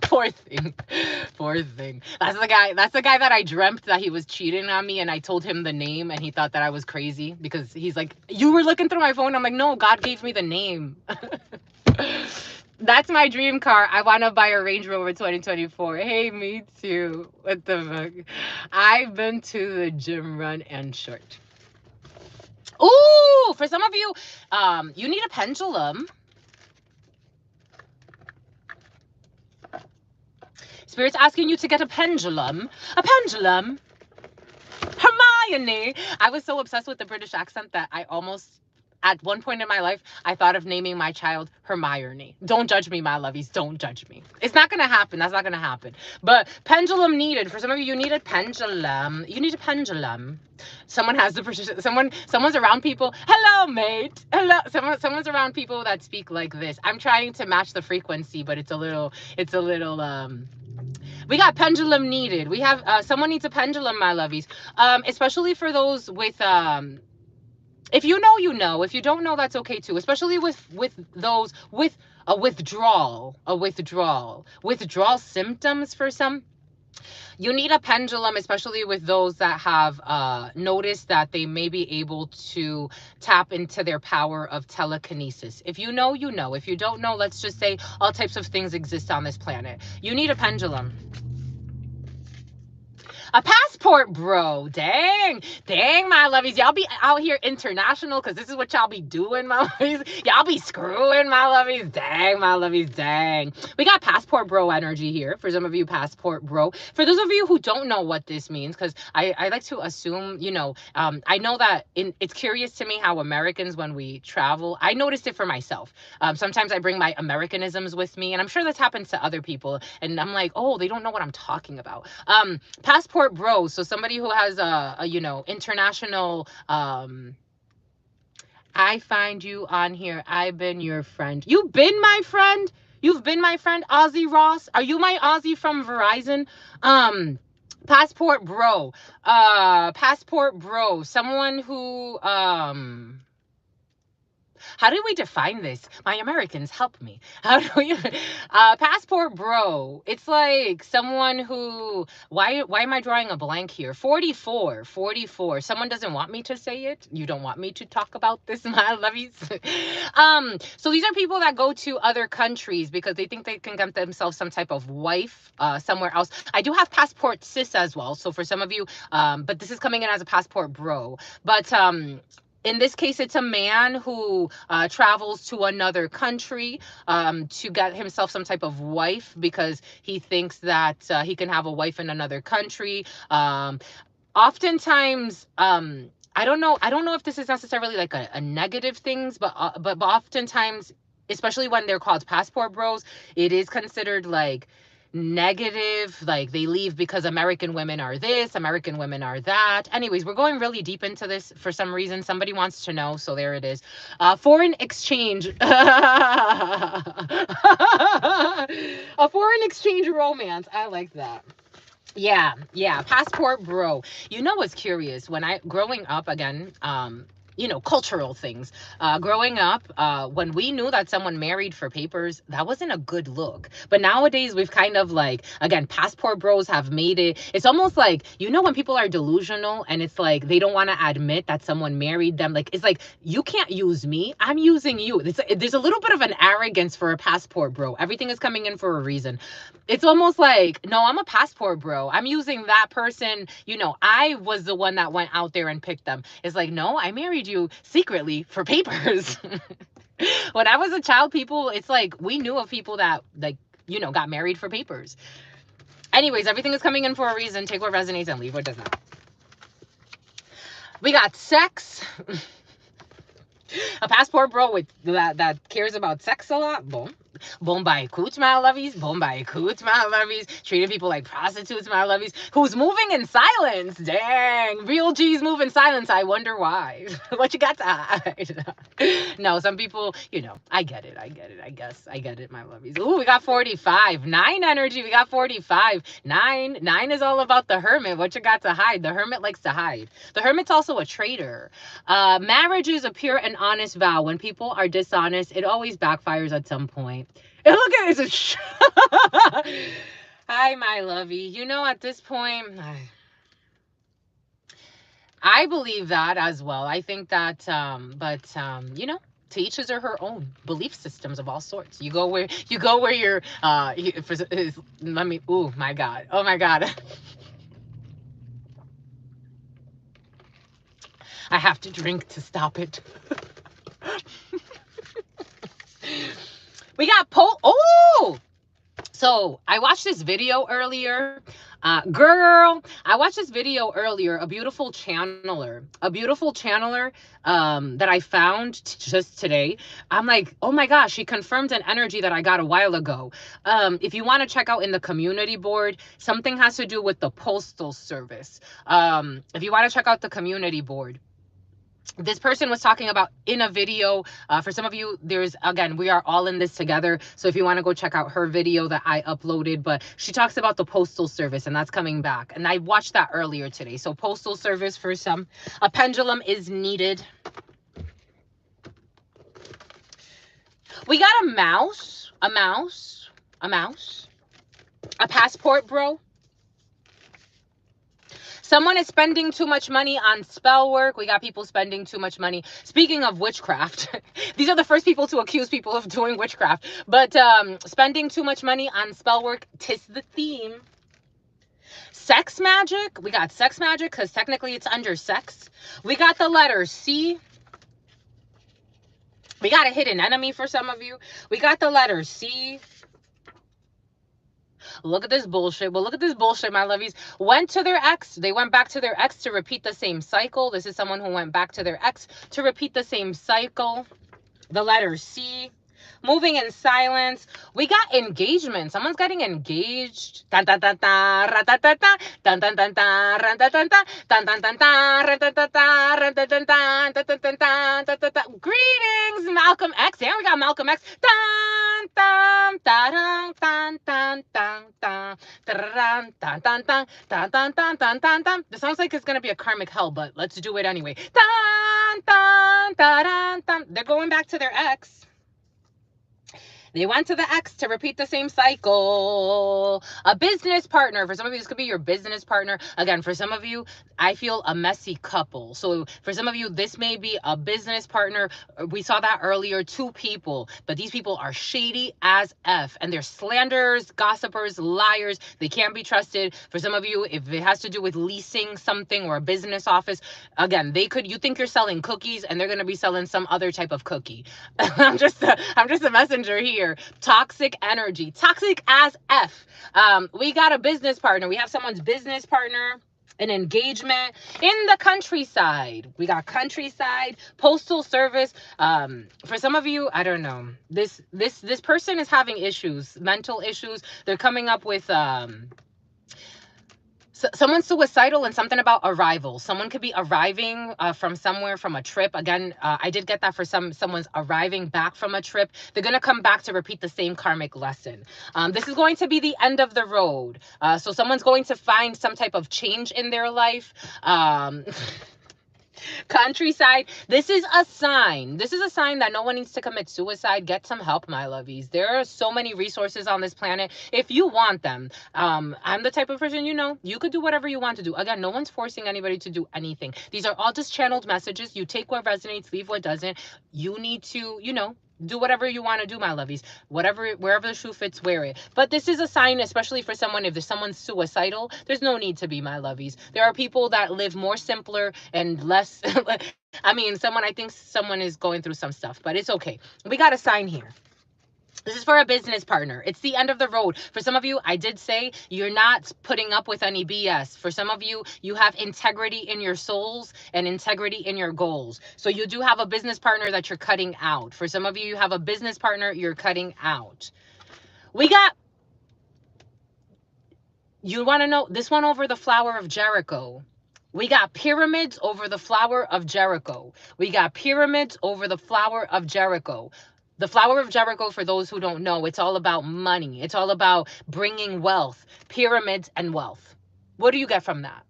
A: Poor thing. That's the guy that I dreamt that he was cheating on me, and I told him the name, and he thought that I was crazy because he's like, you were looking through my phone. I'm like, no, God gave me the name. That's my dream car. I want to buy a Range Rover 2024. Hey, me too. What the fuck? I've been to the gym, run, and short. Ooh, for some of you, you need a pendulum. Spirit's asking you to get a pendulum. A pendulum. Hermione. I was so obsessed with the British accent that I almost, at one point in my life, I thought of naming my child Hermione. Don't judge me, my lovies. Don't judge me. It's not going to happen. That's not going to happen. But pendulum needed. For some of you, you need a pendulum. You need a pendulum. Someone has the British, someone's around people. Hello, mate. Hello. Someone's around people that speak like this. I'm trying to match the frequency, but it's a little, We got pendulum needed. We have someone needs a pendulum, my lovies. Especially for those with if you know, you know. If you don't know, that's okay too. Especially with those with a withdrawal symptoms for some. You need a pendulum, especially with those that have noticed that they may be able to tap into their power of telekinesis. If you know, you know. If you don't know, let's just say all types of things exist on this planet. You need a pendulum. A passport, bro. Dang, my lovies. Y'all be out here international because this is what y'all be doing, my lovies. Y'all be screwing, my lovies. Dang, my lovies. Dang. We got passport bro energy here. For some of you, passport bro. For those of you who don't know what this means, because I like to assume, you know, I know that it's curious to me how Americans, when we travel, I noticed it for myself. Sometimes I bring my Americanisms with me, and I'm sure this happens to other people. And I'm like, oh, they don't know what I'm talking about. Passport bro, so somebody who has a you know, international I find you on here. I've been your friend. You've been my friend? You've been my friend, Ozzy Ross? Are you my Ozzy from Verizon? Passport bro. Passport bro. Someone who how do we define this? My Americans, help me. How do we passport bro? It's like someone who, why am I drawing a blank here? 44. Someone doesn't want me to say it. You don't want me to talk about this, my lovies. So these are people that go to other countries because they think they can get themselves some type of wife somewhere else. I do have passport sis as well. So for some of you, but this is coming in as a passport bro. But in this case, it's a man who travels to another country to get himself some type of wife because he thinks that he can have a wife in another country. Oftentimes, I don't know if this is necessarily like a negative things, but oftentimes, especially when they're called passport bros, it is considered like negative, like they leave because American women are this, American women are that. Anyways, we're going really deep into this for some reason. Somebody wants to know, so there it is. Foreign exchange. A foreign exchange romance. I like that. Yeah, passport bro. You know what's curious? When growing up again, you know, cultural things. Growing up, when we knew that someone married for papers, that wasn't a good look. But nowadays, we've kind of like, again, passport bros have made it. It's almost like, you know, when people are delusional and it's like they don't want to admit that someone married them. Like, it's like, you can't use me. I'm using you. There's a little bit of an arrogance for a passport bro. Everything is coming in for a reason. It's almost like, no, I'm a passport bro. I'm using that person. You know, I was the one that went out there and picked them. It's like, no, I married you secretly for papers. When I was a child, people, it's like we knew of people that, like, you know, got married for papers. Anyways, everything is coming in for a reason. Take what resonates and leave what does not. We got sex. A passport bro with that cares about sex a lot. Boom. Boom by cooch, my lovies. Boom by cooch, my lovies. Treating people like prostitutes, my lovies. Who's moving in silence. Dang. Real G's move in silence. I wonder why. What you got to hide? No, some people, you know, I get it. I guess I get it, my lovies. Ooh, we got 45. 9 energy. We got 45. 9 is all about the hermit. What you got to hide? The hermit likes to hide. The hermit's also a traitor. Marriage is a pure and honest vow. When people are dishonest, it always backfires at some point. And look at this. Hi, my lovey. You know, at this point, I believe that as well. I think that, you know, to each his or her own belief systems of all sorts. You go where you're, let me, oh my God. I have to drink to stop it. We got oh! So I watched this video earlier. Girl, I watched this video earlier, a beautiful channeler that I found just today. I'm like, oh my gosh, she confirmed an energy that I got a while ago. If you want to check out in the community board, something has to do with the postal service. If you want to check out the community board, this person was talking about in a video. For some of you, again, we are all in this together. So if you want to go check out her video that I uploaded, but she talks about the postal service and that's coming back. And I watched that earlier today. So postal service for some, a pendulum is needed. We got a mouse, a passport, bro. Someone is spending too much money on spell work. We got people spending too much money. Speaking of witchcraft, these are the first people to accuse people of doing witchcraft. But spending too much money on spell work, 'tis the theme. Sex magic. We got sex magic because technically it's under sex. We got the letter C. We got a hidden enemy for some of you. We got the letter C. Look at this bullshit. Well, look at this bullshit, my lovies. Went to their ex. They went back to their ex to repeat the same cycle. This is someone who went back to their ex to repeat the same cycle. The letter C. Moving in silence. We got engagement. Someone's getting engaged. Dun, dun, dun, dun, ra, dun, dun, dun, dun, dun, dun, dun, ra, dun, dun, dun, dun, dun, dun, dun, ra, dun, dun, dun, ra, dun, dun, dun, dun, dun, dun, dun, dun, dun. Greetings, Malcolm X. Yeah, we got Malcolm X. Dun, dun, dun, dun, dun, dun, dun, dun, dun, dun, dun, dun, dun, dun, dun, dun, dun. This sounds like it's gonna be a karmic hell, but let's do it anyway. Dun, dun, dun, dun, dun. They're going back to their ex. They went to the ex to repeat the same cycle. A business partner. For some of you, this could be your business partner. Again, for some of you, I feel a messy couple. So for some of you, this may be a business partner. We saw that earlier, 2 people. But these people are shady as F. And they're slanderers, gossipers, liars. They can't be trusted. For some of you, if it has to do with leasing something or a business office, again, you think you're selling cookies and they're going to be selling some other type of cookie. I'm just a messenger here. Toxic energy, toxic as F. We got a business partner. We have someone's business partner, an engagement in the countryside. We got countryside, postal service. For some of you, I don't know. This person is having issues, mental issues. They're coming up with someone's suicidal and something about arrival. Someone could be arriving from somewhere, from a trip. Again, I did get that for someone's arriving back from a trip. They're going to come back to repeat the same karmic lesson. This is going to be the end of the road. So someone's going to find some type of change in their life. Countryside, this is a sign. This is a sign that no one needs to commit suicide. Get some help, my lovies. There are so many resources on this planet if you want them. I'm the type of person, you could do whatever you want to do. Again, no one's forcing anybody to do anything. These are all just channeled messages. You take what resonates, leave what doesn't. You need to, do whatever you want to do, my lovies. Wherever the shoe fits, wear it. But this is a sign, especially for someone, if there's someone suicidal, there's no need to be, my lovies. There are people that live more simpler and less. I think someone is going through some stuff, but it's okay. We got a sign here. This is for a business partner. It's the end of the road. For some of you, I did say you're not putting up with any BS. For some of you, you have integrity in your souls and integrity in your goals. So you do have a business partner that you're cutting out. For some of you, you have a business partner you're cutting out. You want to know this one over the flower of Jericho. We got pyramids over the flower of Jericho. We got pyramids over the flower of Jericho. The flower of Jericho, for those who don't know, it's all about money. It's all about bringing wealth, pyramids and wealth. What do you get from that?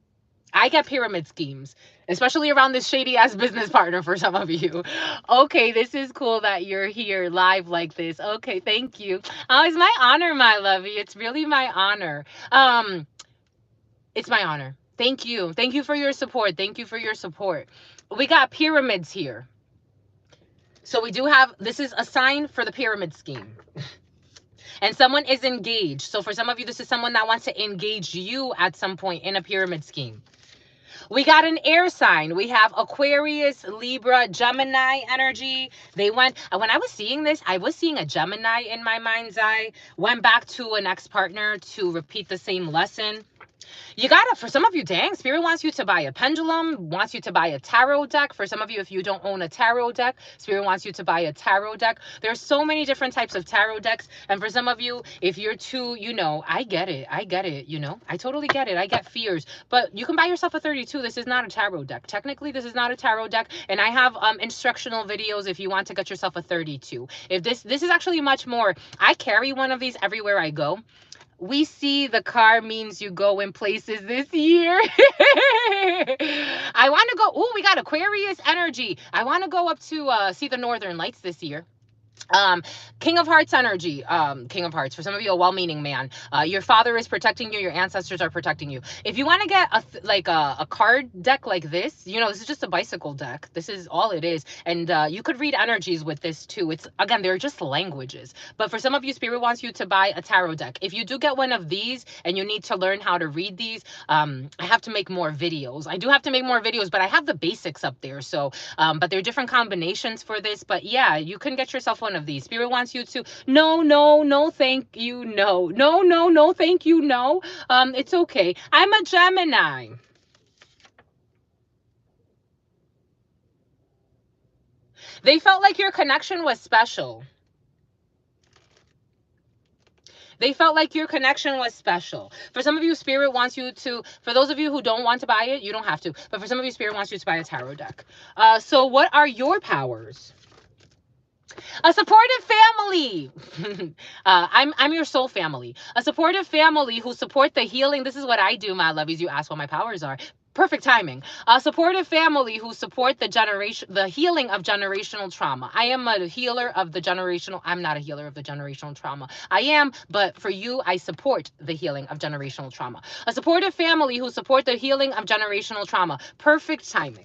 A: I get pyramid schemes, especially around this shady ass business partner for some of you. Okay, this is cool that you're here live like this. Okay, thank you. Oh, it's my honor, my lovey. It's really my honor. It's my honor. Thank you. Thank you for your support. Thank you for your support. We got pyramids here. So we do have, this is a sign for the pyramid scheme. And someone is engaged. So for some of you, this is someone that wants to engage you at some point in a pyramid scheme. We got an air sign. We have Aquarius, Libra, Gemini energy. When I was seeing this, I was seeing a Gemini in my mind's eye. Went back to an ex-partner to repeat the same lesson. You gotta, for some of you, dang, Spirit wants you to buy a pendulum, wants you to buy a tarot deck. For some of you, if you don't own a tarot deck, Spirit wants you to buy a tarot deck. There's so many different types of tarot decks. And for some of you, if you're too, you know, I get it, you know, I totally get it. I get fears, but you can buy yourself a 32. This is not a tarot deck. Technically, this is not a tarot deck. And I have instructional videos if you want to get yourself a 32. If this is actually much more. I carry one of these everywhere I go. We see the car means you go in places this year. I want to go. Oh, we got Aquarius energy. I want to go up to see the Northern Lights this year. King of Hearts energy. King of Hearts, for some of you, a well-meaning man. Your father is protecting you, your ancestors are protecting you. If you want to get a card deck like this, you know, this is just a bicycle deck. This is all it is. And you could read energies with this too. It's, again, they're just languages. But for some of you, Spirit wants you to buy a tarot deck. If you do get one of these and you need to learn how to read these, I have to make more videos. I do have to make more videos, but I have the basics up there. So but there are different combinations for this. But yeah, you can get yourself one of these. Spirit wants you to, no, thank you, no, thank you, no. It's okay. I'm a Gemini. They felt like your connection was special. They felt like your connection was special. For some of you, Spirit wants you to, for those of you who don't want to buy it, you don't have to. But for some of you, Spirit wants you to buy a tarot deck. So what are your powers? A supportive family. I'm your soul family. A supportive family who support the healing. This is what I do, my lovies. You ask what my powers are. Perfect timing. A supportive family who support the healing of generational trauma. I am a healer of the generational. I'm not a healer of the generational trauma. I am, but for you, I support the healing of generational trauma. A supportive family who support the healing of generational trauma. Perfect timing.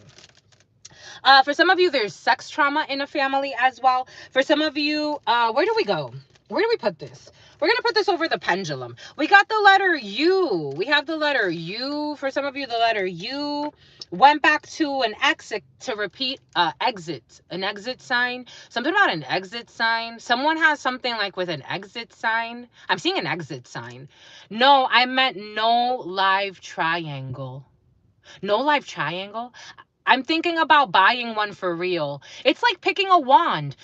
A: For some of you, there's sex trauma in a family as well. For some of you, where do we go? Where do we put this? We're going to put this over the pendulum. We got the letter U. We have the letter U. For some of you, the letter U went back to an exit to repeat exit, an exit sign. Something about an exit sign. Someone has something like with an exit sign. I'm seeing an exit sign. No, I meant no live triangle. No live triangle. I'm thinking about buying one for real. It's like picking a wand.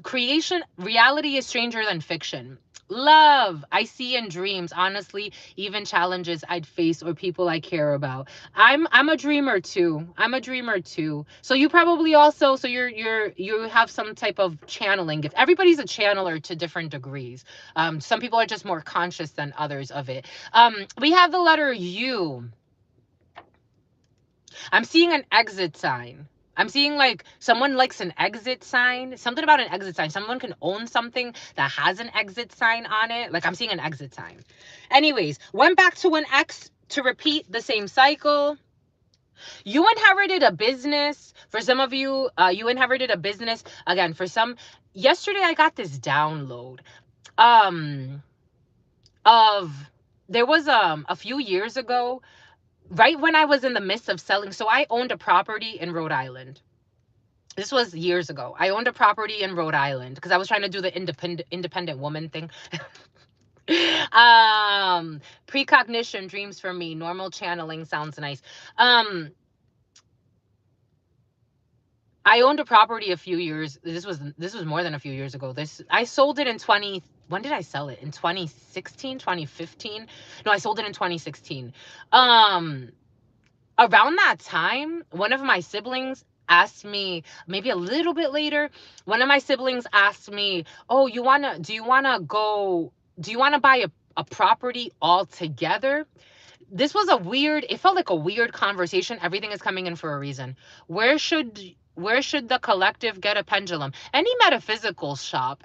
A: Creation, reality is stranger than fiction. Love, I see in dreams. Honestly, even challenges I'd face or people I care about. I'm a dreamer too. I'm a dreamer too. So you probably also, so you have some type of channeling gift. Everybody's a channeler to different degrees. Some people are just more conscious than others of it. We have the letter U. I'm seeing an exit sign. I'm seeing like someone likes an exit sign. Something about an exit sign. Someone can own something that has an exit sign on it. Like I'm seeing an exit sign. Anyways, went back to an ex to repeat the same cycle. You inherited a business. For some of you, you inherited a business. Again, for some, yesterday I got this download there was a few years ago, right when I was in the midst of selling. So I owned a property in Rhode Island. This was years ago. I owned a property in Rhode Island because I was trying to do the independent woman thing. Precognition, dreams for me, normal channeling sounds nice. I owned a property a few years. This was more than a few years ago. I sold it in when did I sell it? In 2016, 2015? No, I sold it in 2016. Around that time, one of my siblings asked me, maybe a little bit later, one of my siblings asked me, oh, do you want to buy a property all together? This was it felt like a weird conversation. Everything is coming in for a reason. Where should the collective get a pendulum? Any metaphysical shop,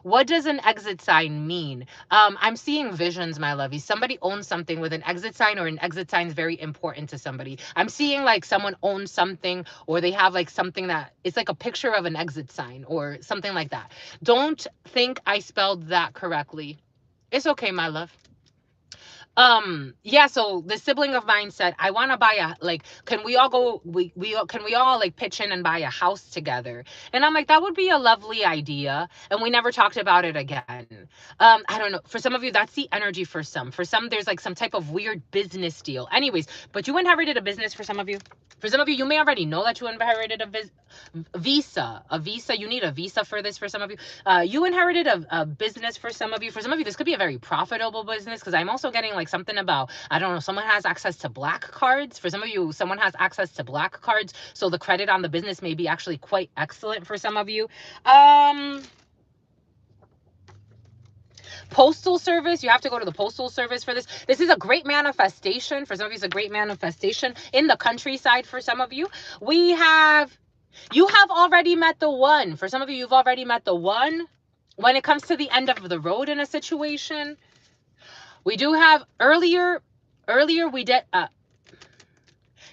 A: what does an exit sign mean? I'm seeing visions, my lovey. Somebody owns something with an exit sign, or an exit sign is very important to somebody. I'm seeing like someone owns something, or they have like something that it's like a picture of an exit sign or something like that. Don't think I spelled that correctly. It's okay, my love. Yeah, so the sibling of mine said, I want to buy a, like, can we all go, can we all like pitch in and buy a house together? And I'm like, that would be a lovely idea. And we never talked about it again. I don't know. For some of you, that's the energy for some. For some, there's like some type of weird business deal. Anyways, but you inherited a business for some of you. For some of you, you may already know that you inherited a visa. You need a visa for this for some of you. You inherited a business for some of you. For some of you, this could be a very profitable business, because I'm also getting like something about, I don't know, someone has access to black cards. For some of you, someone has access to black cards. So the credit on the business may be actually quite excellent for some of you. Postal service, you have to go to the postal service for this. This is a great manifestation. For some of you, it's a great manifestation in the countryside. For some of you, you have already met the one. For some of you, you've already met the one. When it comes to the end of the road in a situation, we do have earlier we did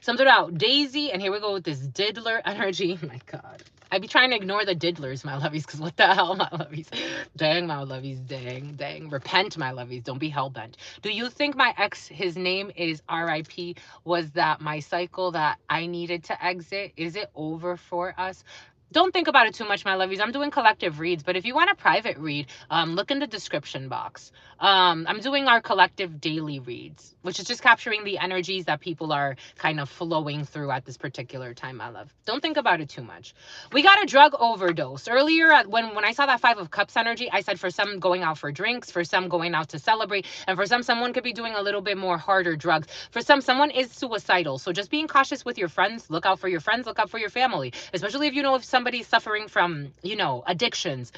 A: something about Daisy, and here we go with this diddler energy. Oh my God. I be trying to ignore the diddlers, my lovies, because what the hell, my lovies? Dang, my lovies, dang. Repent, my lovies. Don't be hell-bent. Do you think my ex, his name is R.I.P., was that my cycle that I needed to exit? Is it over for us? Don't think about it too much, my lovies. I'm doing collective reads, but if you want a private read, look in the description box. I'm doing our collective daily reads, which is just capturing the energies that people are kind of flowing through at this particular time, my love. Don't think about it too much. We got a drug overdose. Earlier, when I saw that 5 of Cups energy, I said for some going out for drinks, for some going out to celebrate, and for some, someone could be doing a little bit more harder drugs. For some, someone is suicidal. So just being cautious with your friends. Look out for your friends. Look out for your family, especially if you know if somebody's suffering from, you know, addictions.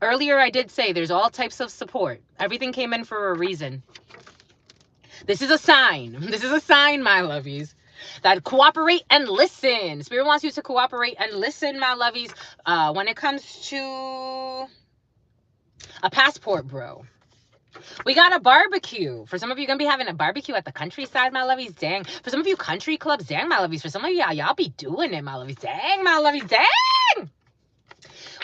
A: Earlier, I did say there's all types of support. Everything came in for a reason. This is a sign. This is a sign, my lovies, that cooperate and listen. Spirit wants you to cooperate and listen, my lovies. When it comes to a passport, bro. We got a barbecue. For some of you, going to be having a barbecue at the countryside, my lovies. Dang. For some of you, country clubs. Dang, my lovies. For some of you, y'all be doing it, my lovies. Dang, my lovies. Dang.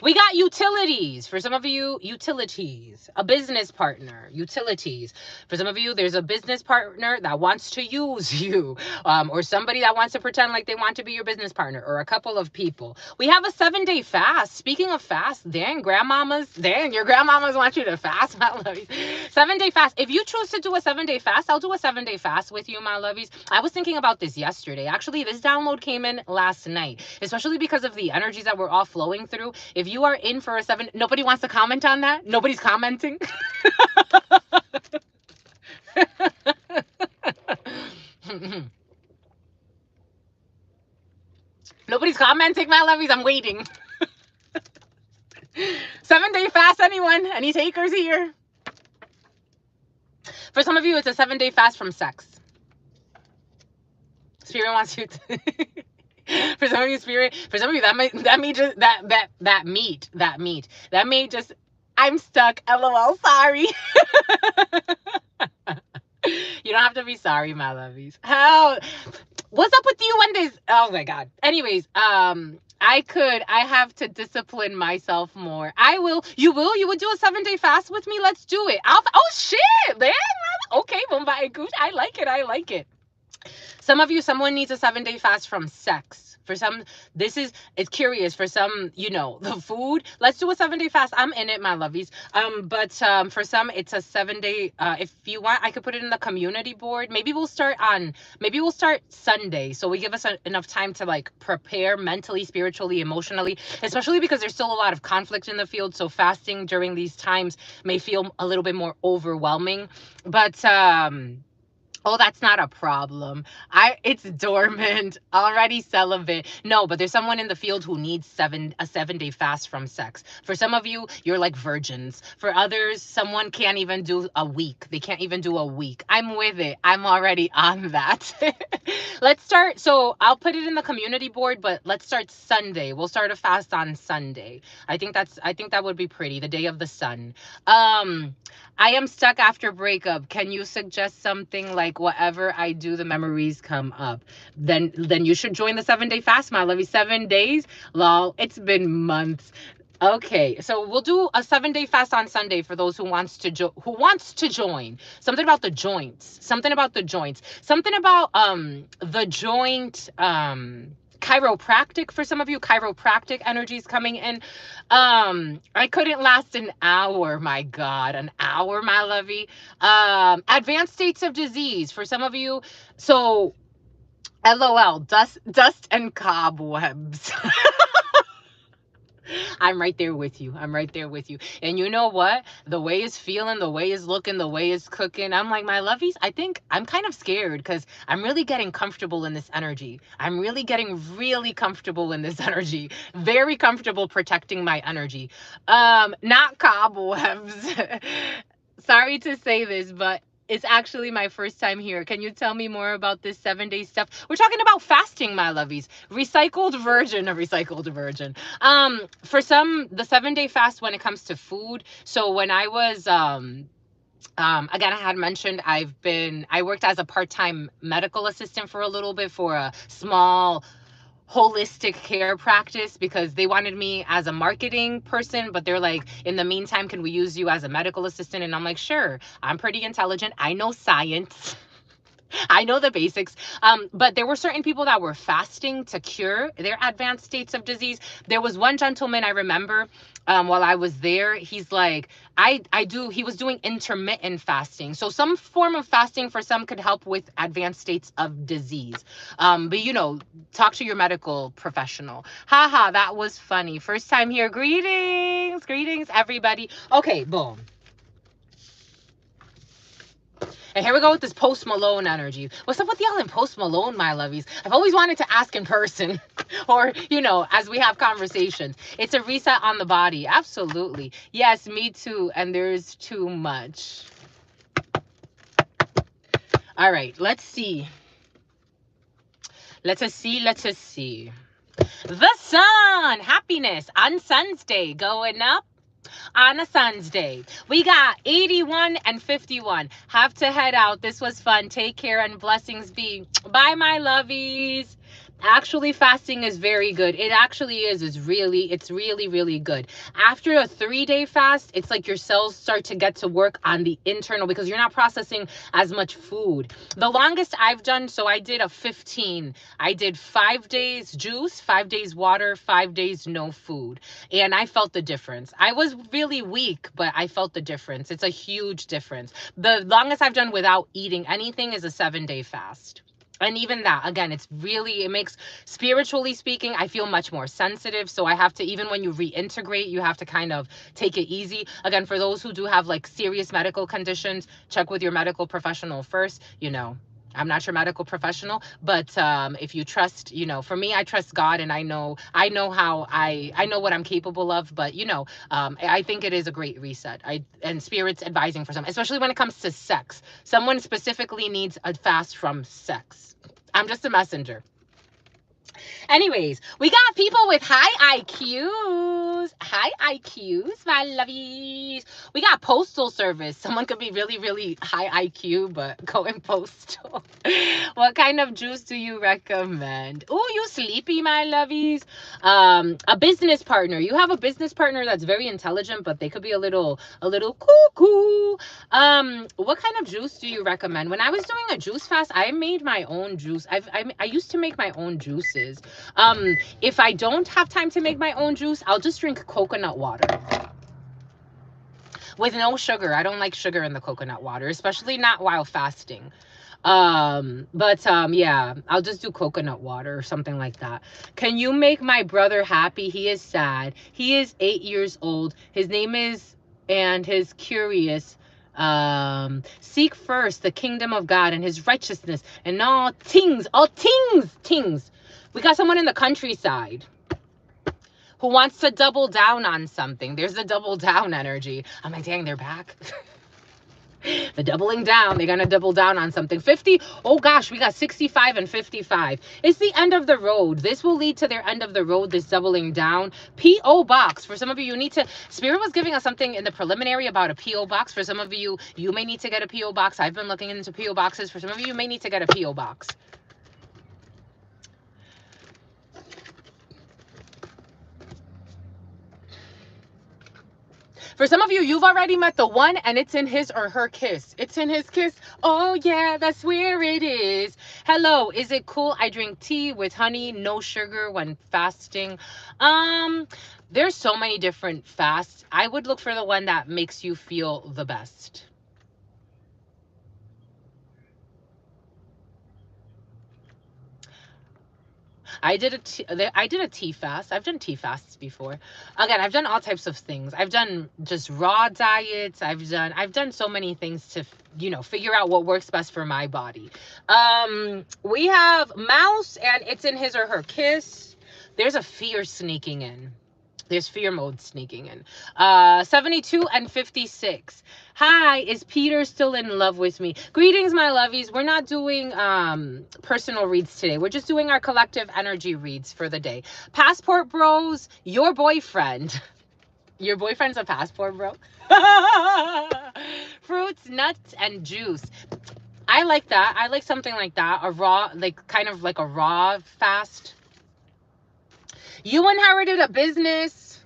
A: We got utilities. For some of you, utilities. A business partner, utilities. For some of you, there's a business partner that wants to use you, or somebody that wants to pretend like they want to be your business partner, or a couple of people. We have a 7-day fast. Speaking of fast, dang, grandmamas, dang, your grandmamas want you to fast, my lovies. 7-day fast. If you choose to do a 7-day fast, I'll do a 7-day fast with you, my lovies. I was thinking about this yesterday. Actually, this download came in last night, especially because of the energies that we're all flowing through. If you are in for a 7, nobody wants to comment on that. Nobody's commenting. Nobody's commenting, my lovies. I'm waiting. 7-day fast, anyone? Any takers here? For some of you, it's a 7-day fast from sex. Spirit wants you to. For some of you, Spirit. For some of you, that may just that may just. I'm stuck. LOL. Sorry. You don't have to be sorry, my lovies. How? What's up with you when there's? Oh my God. Anyways, I have to discipline myself more. I will. You will. You would do a 7-day fast with me. Let's do it. Oh shit, man. Okay, Mumbai Gooch. I like it. Some of you, someone needs a 7-day fast from sex. For some, it's curious. For some, you know, the food. Let's do a 7-day fast. I'm in it, my lovies. But for some, it's a 7-day. If you want, I could put it in the community board. Maybe we'll start Sunday. So we give us enough time to like prepare mentally, spiritually, emotionally, especially because there's still a lot of conflict in the field. So fasting during these times may feel a little bit more overwhelming. But, oh, that's not a problem. It's dormant, already celibate. No, but there's someone in the field who needs a 7-day fast from sex. For some of you, you're like virgins. For others, someone can't even do a week. They can't even do a week. I'm with it. I'm already on that. Let's start. So I'll put it in the community board, but let's start Sunday. We'll start a fast on Sunday. I think that would be pretty. The day of the sun. I am stuck after breakup. Can you suggest something like whatever I do, the memories come up? Then you should join the 7-day fast, my lovey. 7 days? Lol, it's been months. Okay, so we'll do a 7-day fast on Sunday for those who wants to join. Something about the joints. Something about the joints. Something about the joint chiropractic for some of you. Chiropractic energies coming in. I couldn't last an hour. My God, an hour, my lovey. Advanced states of disease for some of you. So, LOL, dust and cobwebs. I'm right there with you. I'm right there with you. And you know what? The way it's feeling, the way it's looking, the way it's cooking. I'm like, my lovies, I think I'm kind of scared because I'm really getting comfortable in this energy. I'm really getting really comfortable in this energy. Very comfortable protecting my energy. Not cobwebs. Sorry to say this, but it's actually my first time here. Can you tell me more about this 7-day stuff? We're talking about fasting, my lovies. Recycled virgin, a recycled virgin. For some, the 7-day fast when it comes to food. So when I was again, I had mentioned I worked as a part-time medical assistant for a little bit for a small holistic care practice because they wanted me as a marketing person, but they're like, in the meantime, can we use you as a medical assistant? And I'm like, sure, I'm pretty intelligent. I know science. I know the basics. But there were certain people that were fasting to cure their advanced states of disease. There was one gentleman I remember while I was there. He's like, he was doing intermittent fasting. So some form of fasting for some could help with advanced states of disease. But you know, talk to your medical professional. Haha, that was funny. First time here. Greetings, everybody. Okay, boom. And here we go with this Post Malone energy. What's up with y'all in Post Malone, my lovies? I've always wanted to ask in person or, you know, as we have conversations. It's a reset on the body. Absolutely. Yes, me too. And there's too much. All right, let's see. Let us see. The sun, happiness on Sun's day going up. On a Sun's day, we got 81 and 51. Have to head out. This was fun. Take care and blessings be. Bye, my lovies. Actually, fasting is very good. It actually is. It's really good. After a 3-day fast, it's like your cells start to get to work on the internal because you're not processing as much food. The longest I've done, so I did a 15. I did 5 days juice, 5 days water, 5 days no food. And I felt the difference. I was really weak, but I felt the difference. It's a huge difference. The longest I've done without eating anything is a 7-day fast. And even that, again, it makes, spiritually speaking, I feel much more sensitive. So I have to, even when you reintegrate, you have to kind of take it easy. Again, for those who do have like serious medical conditions, check with your medical professional first. You know, I'm not your medical professional, but if you trust, you know, for me, I trust God and I know how I know what I'm capable of, but you know, I think it is a great reset. And spirit's advising for some, especially when it comes to sex. Someone specifically needs a fast from sex. I'm just a messenger. Anyways, we got people with high IQs. High IQs, my lovies. We got postal service. Someone could be really high IQ, but going postal. What kind of juice do you recommend? Oh, you sleepy, my lovies. A business partner. You have a business partner that's very intelligent, but they could be a little cuckoo. What kind of juice do you recommend? When I was doing a juice fast, I made my own juice. I used to make my own juices. If I don't have time to make my own juice, I'll just drink coconut water with no sugar. I don't like sugar in the coconut water, especially not while fasting. Yeah, I'll just do coconut water or something like that. Can you make my brother happy? He is sad. He is 8 years old. His name is, and his curious. Seek first the kingdom of God and his righteousness and all things. We got someone in the countryside who wants to double down on something. There's the double down energy. I'm like, dang, they're back. The doubling down. They're going to double down on something. 50. Oh, gosh, we got 65 and 55. It's the end of the road. This will lead to their end of the road, this doubling down. P.O. box. For some of you, you need to... Spirit was giving us something in the preliminary about a P.O. box. For some of you, you may need to get a P.O. box. I've been looking into P.O. boxes. For some of you, you may need to get a P.O. box. For some of you, you've already met the one and it's in his or her kiss. It's in his kiss. Oh yeah, that's where it is. Hello, is it cool I drink tea with honey, no sugar when fasting? There's so many different fasts. I would look for the one that makes you feel the best. I did a tea fast. I've done tea fasts before. Again, I've done all types of things. I've done just raw diets. I've done so many things to, you know, figure out what works best for my body. We have Mouse and it's in his or her kiss. There's a fear sneaking in. There's fear mode sneaking in. 72 and 56. Hi, is Peter still in love with me? Greetings, my lovies. We're not doing personal reads today. We're just doing our collective energy reads for the day. Passport bros, your boyfriend. Your boyfriend's a passport bro? Fruits, nuts, and juice. I like that. I like something like that. A raw, like kind of like a raw fast. You inherited a business,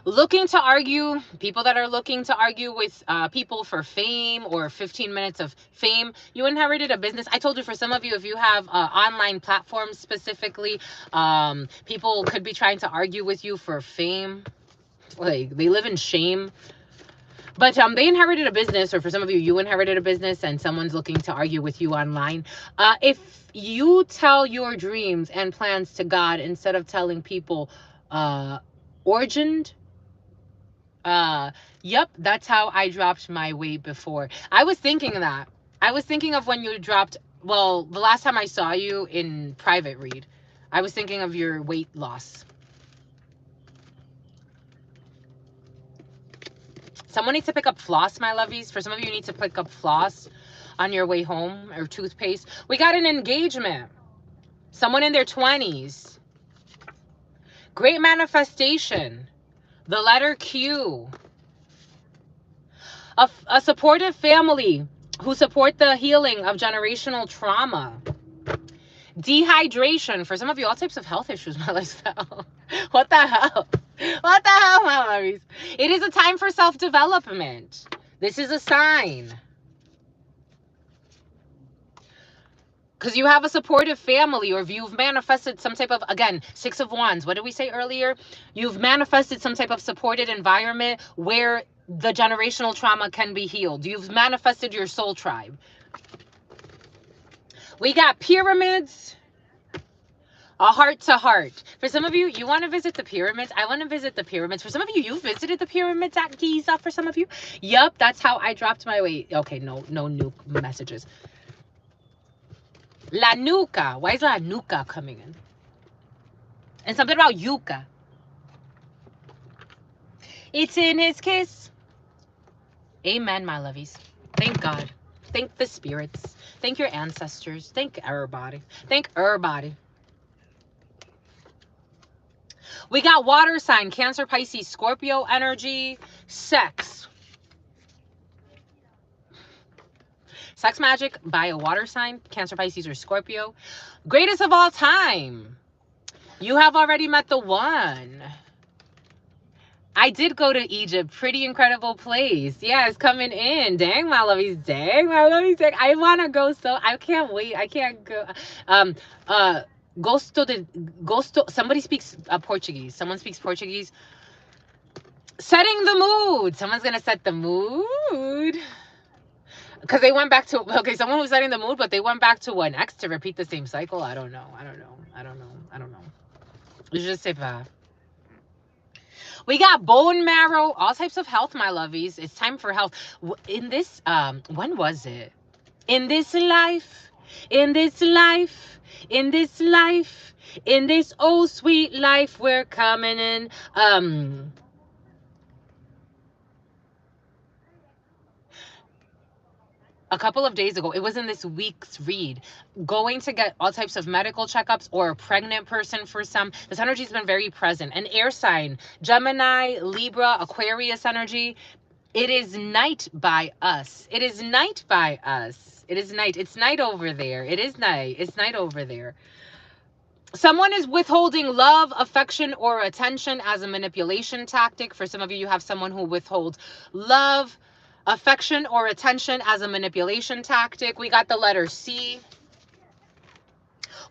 A: looking to argue, people that are looking to argue with people for fame or 15 minutes of fame. You inherited a business. I told you, for some of you, if you have online platforms specifically, people could be trying to argue with you for fame. Like, they live in shame. But they inherited a business, or for some of you, you inherited a business and someone's looking to argue with you online. If you tell your dreams and plans to God instead of telling people origined, yep, that's how I dropped my weight before. I was thinking that. I was thinking of when you dropped, well, the last time I saw you in private read, I was thinking of your weight loss. Someone needs to pick up floss, my lovies. For some of you, need to pick up floss on your way home, or toothpaste. We got an engagement. Someone in their 20s. Great manifestation. The letter Q. A supportive family who support the healing of generational trauma. Dehydration. For some of you, all types of health issues, my lifestyle. What the hell? What the hell, my lovies? It is a time for self-development. This is a sign. Because you have a supportive family, or if you've manifested some type of, again, 6 of Wands. What did we say earlier? You've manifested some type of supported environment where the generational trauma can be healed. You've manifested your soul tribe. We got pyramids. A heart to heart. For some of you, you want to visit the pyramids. I want to visit the pyramids. For some of you, you've visited the pyramids at Giza. For some of you, yep, that's how I dropped my weight. Okay, no new messages. La nuca. Why is La nuca coming in? And something about yucca. It's in his kiss. Amen, my lovies. Thank God. Thank the spirits. Thank your ancestors. Thank everybody. Thank everybody. We got water sign, Cancer, Pisces, Scorpio energy, sex. Sex magic by a water sign, Cancer, Pisces, or Scorpio. Greatest of all time. You have already met the one. I did go to Egypt. Pretty incredible place. Yeah, it's coming in. Dang, my lovies. Dang, my lovies. Dang. I want to go so. I can't wait. I can't go. Gosto. Somebody speaks Portuguese. Someone speaks Portuguese. Setting the mood. Someone's going to set the mood. Because they went back to, okay, someone was setting the mood, but they went back to an ex to repeat the same cycle. I don't know. Je sais pas. We got bone marrow, all types of health, my lovies. It's time for health. In this, when was it? In this life, in this life, in this life, in this oh sweet life, we're coming in. A couple of days ago, it was in this week's read, going to get all types of medical checkups, or a pregnant person for some. This energy has been very present. An air sign, Gemini, Libra, Aquarius energy. It is night by us. It is night by us. It is night. It's night over there. It is night. It's night over there. Someone is withholding love, affection, or attention as a manipulation tactic. For some of you, you have someone who withholds love, affection, or attention as a manipulation tactic. We got the letter C,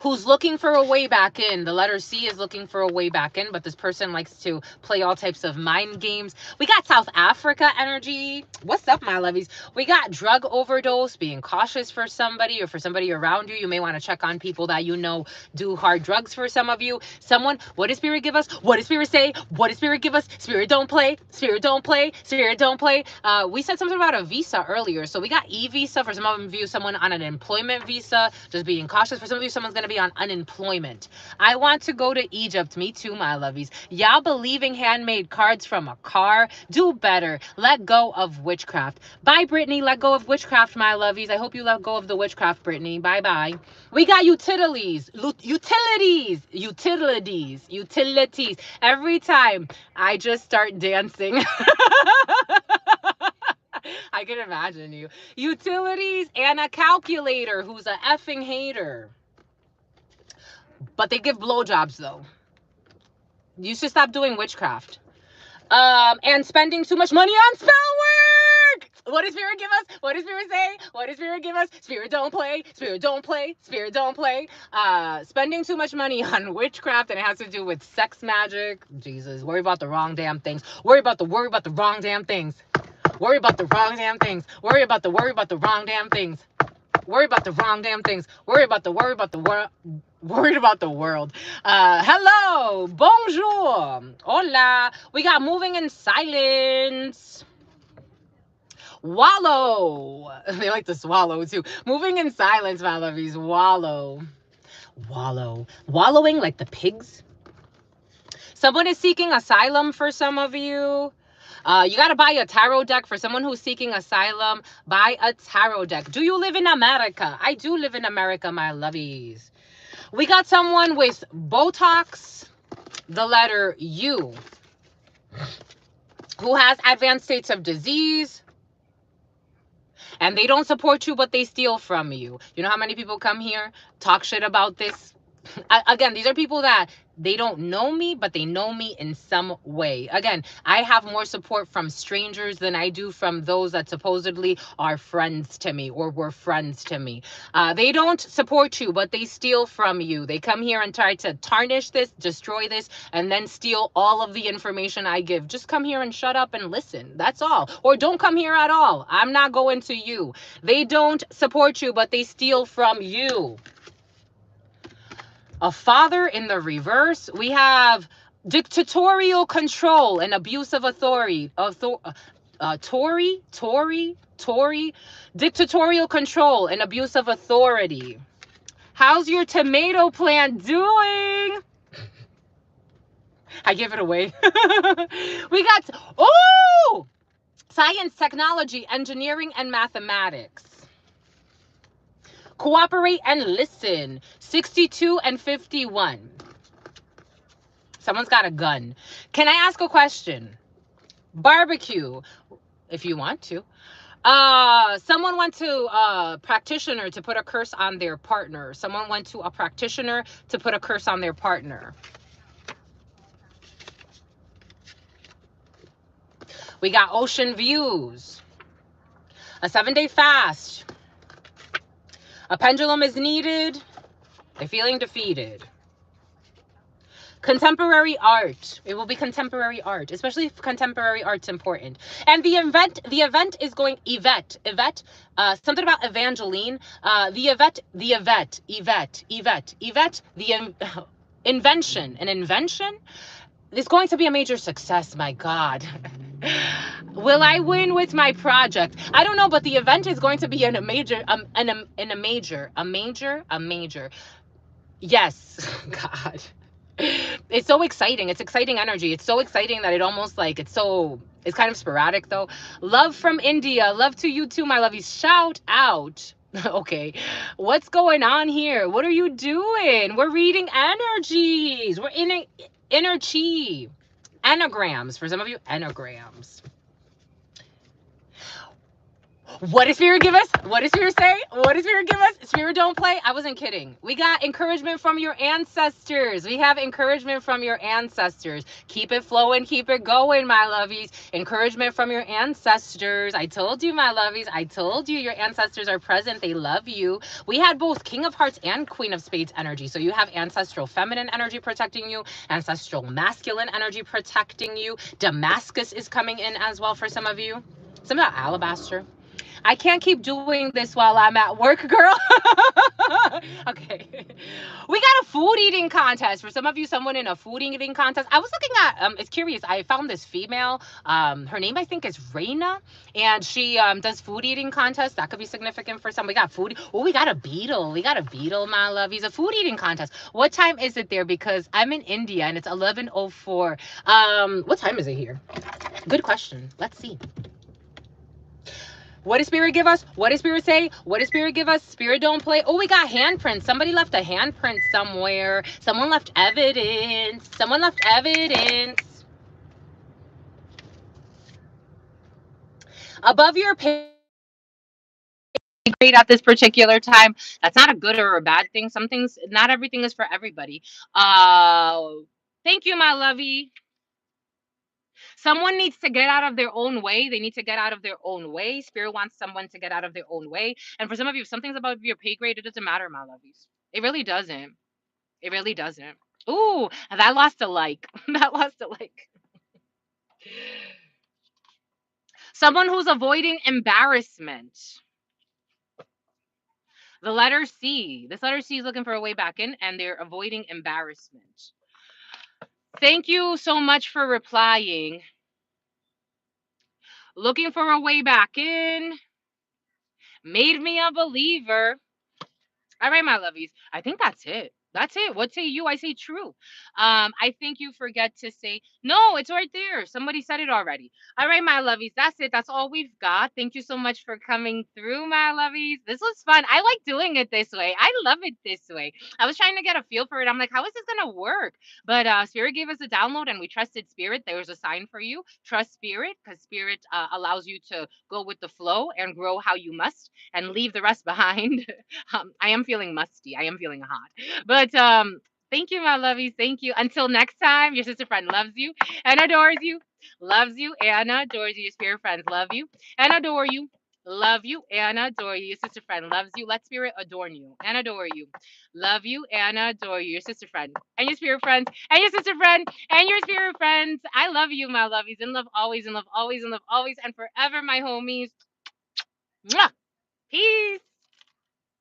A: who's looking for a way back in. The letter C is looking for a way back in, but this person likes to play all types of mind games. We got South Africa energy. What's up, my lovies? We got drug overdose, being cautious for somebody or for somebody around you. You may want to check on people that you know do hard drugs for some of you. Someone, what does Spirit give us? What does Spirit say? What does Spirit give us? Spirit don't play. Spirit don't play. Spirit don't play. We said something about a visa earlier. So we got e-visa. For some of you, someone on an employment visa, just being cautious. For some of you, someone's going to be on unemployment. I want to go to Egypt. Me too, my lovies. Y'all believing handmade cards from a car? Do better. Let go of witchcraft. Bye, Brittany. Let go of witchcraft, my lovies. I hope you let go of the witchcraft, Brittany. Bye-bye. We got utilities. Utilities. Every time I just start dancing. I can imagine you. Utilities and a calculator who's a effing hater. But they give blowjobs, though. You should stop doing witchcraft. And spending too much money on spell work. What does Spirit give us? What does Spirit say? What does Spirit give us? Spirit don't play. Spirit don't play. Spirit don't play. Spending too much money on witchcraft, and it has to do with sex magic. Jesus, worry about the wrong damn things. Worry about the wrong damn things. Worry about the wrong damn things. Worry about the wrong damn things. Worry about the wrong damn things. Worried about the world. Hello. Bonjour. Hola. We got moving in silence. Wallow. They like to swallow too. Moving in silence, my lovies. Wallow. Wallowing like the pigs. Someone is seeking asylum for some of you. You got to buy a tarot deck. For someone who's seeking asylum, buy a tarot deck. Do you live in America? I do live in America, my lovies. We got someone with Botox, the letter U, who has advanced states of disease, and they don't support you, but they steal from you. You know how many people come here, talk shit about this? Again, these are people that they don't know me, but they know me in some way. Again, I have more support from strangers than I do from those that supposedly are friends to me or were friends to me. They don't support you, but they steal from you. They come here and try to tarnish this, destroy this, and then steal all of the information I give. Just come here and shut up and listen. That's all. Or don't come here at all. I'm not going to you. They don't support you, but they steal from you. A father in the reverse. We have dictatorial control and abuse of authority. Dictatorial control and abuse of authority. How's your tomato plant doing? I give it away. We got, science, technology, engineering, and mathematics. Cooperate and listen. 62 and 51. Someone's got a gun. Can I ask a question? Barbecue, if you want to. Someone went to a practitioner to put a curse on their partner. Someone went to a practitioner to put a curse on their partner. We got ocean views. A 7-day fast. A pendulum is needed. They're feeling defeated. Contemporary art. It will be contemporary art, especially if contemporary art's important. And the event is going, Yvette, something about Evangeline. Invention. An invention is going to be a major success, my God. Will I win with my project? I don't know, but the event is going to be in a major, yes. God, it's so exciting. It's exciting energy. It's so exciting that it almost like, it's kind of sporadic though. Love from India. Love to you too, my lovies. Shout out. Okay, what's going on here? What are you doing? We're reading energies. We're in inner chi. Anagrams. For some of you, anagrams. What does Spirit give us? What does Spirit say? What does Spirit give us? Spirit don't play. I wasn't kidding. We got encouragement from your ancestors. We have encouragement from your ancestors. Keep it flowing. Keep it going, my lovies. Encouragement from your ancestors. I told you, my lovies. I told you your ancestors are present. They love you. We had both King of Hearts and Queen of Spades energy. So you have ancestral feminine energy protecting you, ancestral masculine energy protecting you. Damascus is coming in as well for some of you. Some about alabaster. I can't keep doing this while I'm at work, girl. Okay. We got a food eating contest. For some of you, someone in a food eating contest. I was looking at, it's curious. I found this female, her name I think is Reina, and she does food eating contests. That could be significant for some. We got food. Oh, we got a beetle. We got a beetle, my love. He's a food eating contest. What time is it there? Because I'm in India and it's 11:04. What time is it here? Good question. Let's see. What does Spirit give us? What does Spirit say? What does Spirit give us? Spirit don't play. Oh, we got handprints. Somebody left a handprint somewhere. Someone left evidence. Someone left evidence. Above your pay grade at this particular time. That's not a good or a bad thing. Some things, not everything is for everybody. Thank you, my lovey. Someone needs to get out of their own way. They need to get out of their own way. Spirit wants someone to get out of their own way. And for some of you, if something's above your pay grade, it doesn't matter, my lovies. It really doesn't. It really doesn't. Ooh, that lost a like. That lost a like. Someone who's avoiding embarrassment. The letter C. This letter C is looking for a way back in, and they're avoiding embarrassment. Thank you so much for replying. Looking for a way back in. Made me a believer. All right, my lovies. I think that's it. That's it. What say you? I say true. I think you forget to say no. It's right there. Somebody said it already. All right, my lovies. That's it. That's all we've got. Thank you so much for coming through, my lovies. This was fun. I like doing it this way. I love it this way. I was trying to get a feel for it. I'm like, how is this gonna work? But Spirit gave us a download, and we trusted Spirit. There was a sign for you. Trust Spirit, because Spirit allows you to go with the flow and grow how you must, and leave the rest behind. I am feeling musty. I am feeling hot. But thank you, my lovies. Thank you. Until next time, your sister friend loves you and adores you. Loves you and adores you. Your spirit friends love you and adore you. Love you and adore you. Your sister friend loves you. Let Spirit adorn you and adore you. Love you and adore you. Your sister friend and your spirit friends and your sister friend and your spirit friends. I love you, my lovies. And love always and love always and love always and forever, my homies. Mwah! Peace.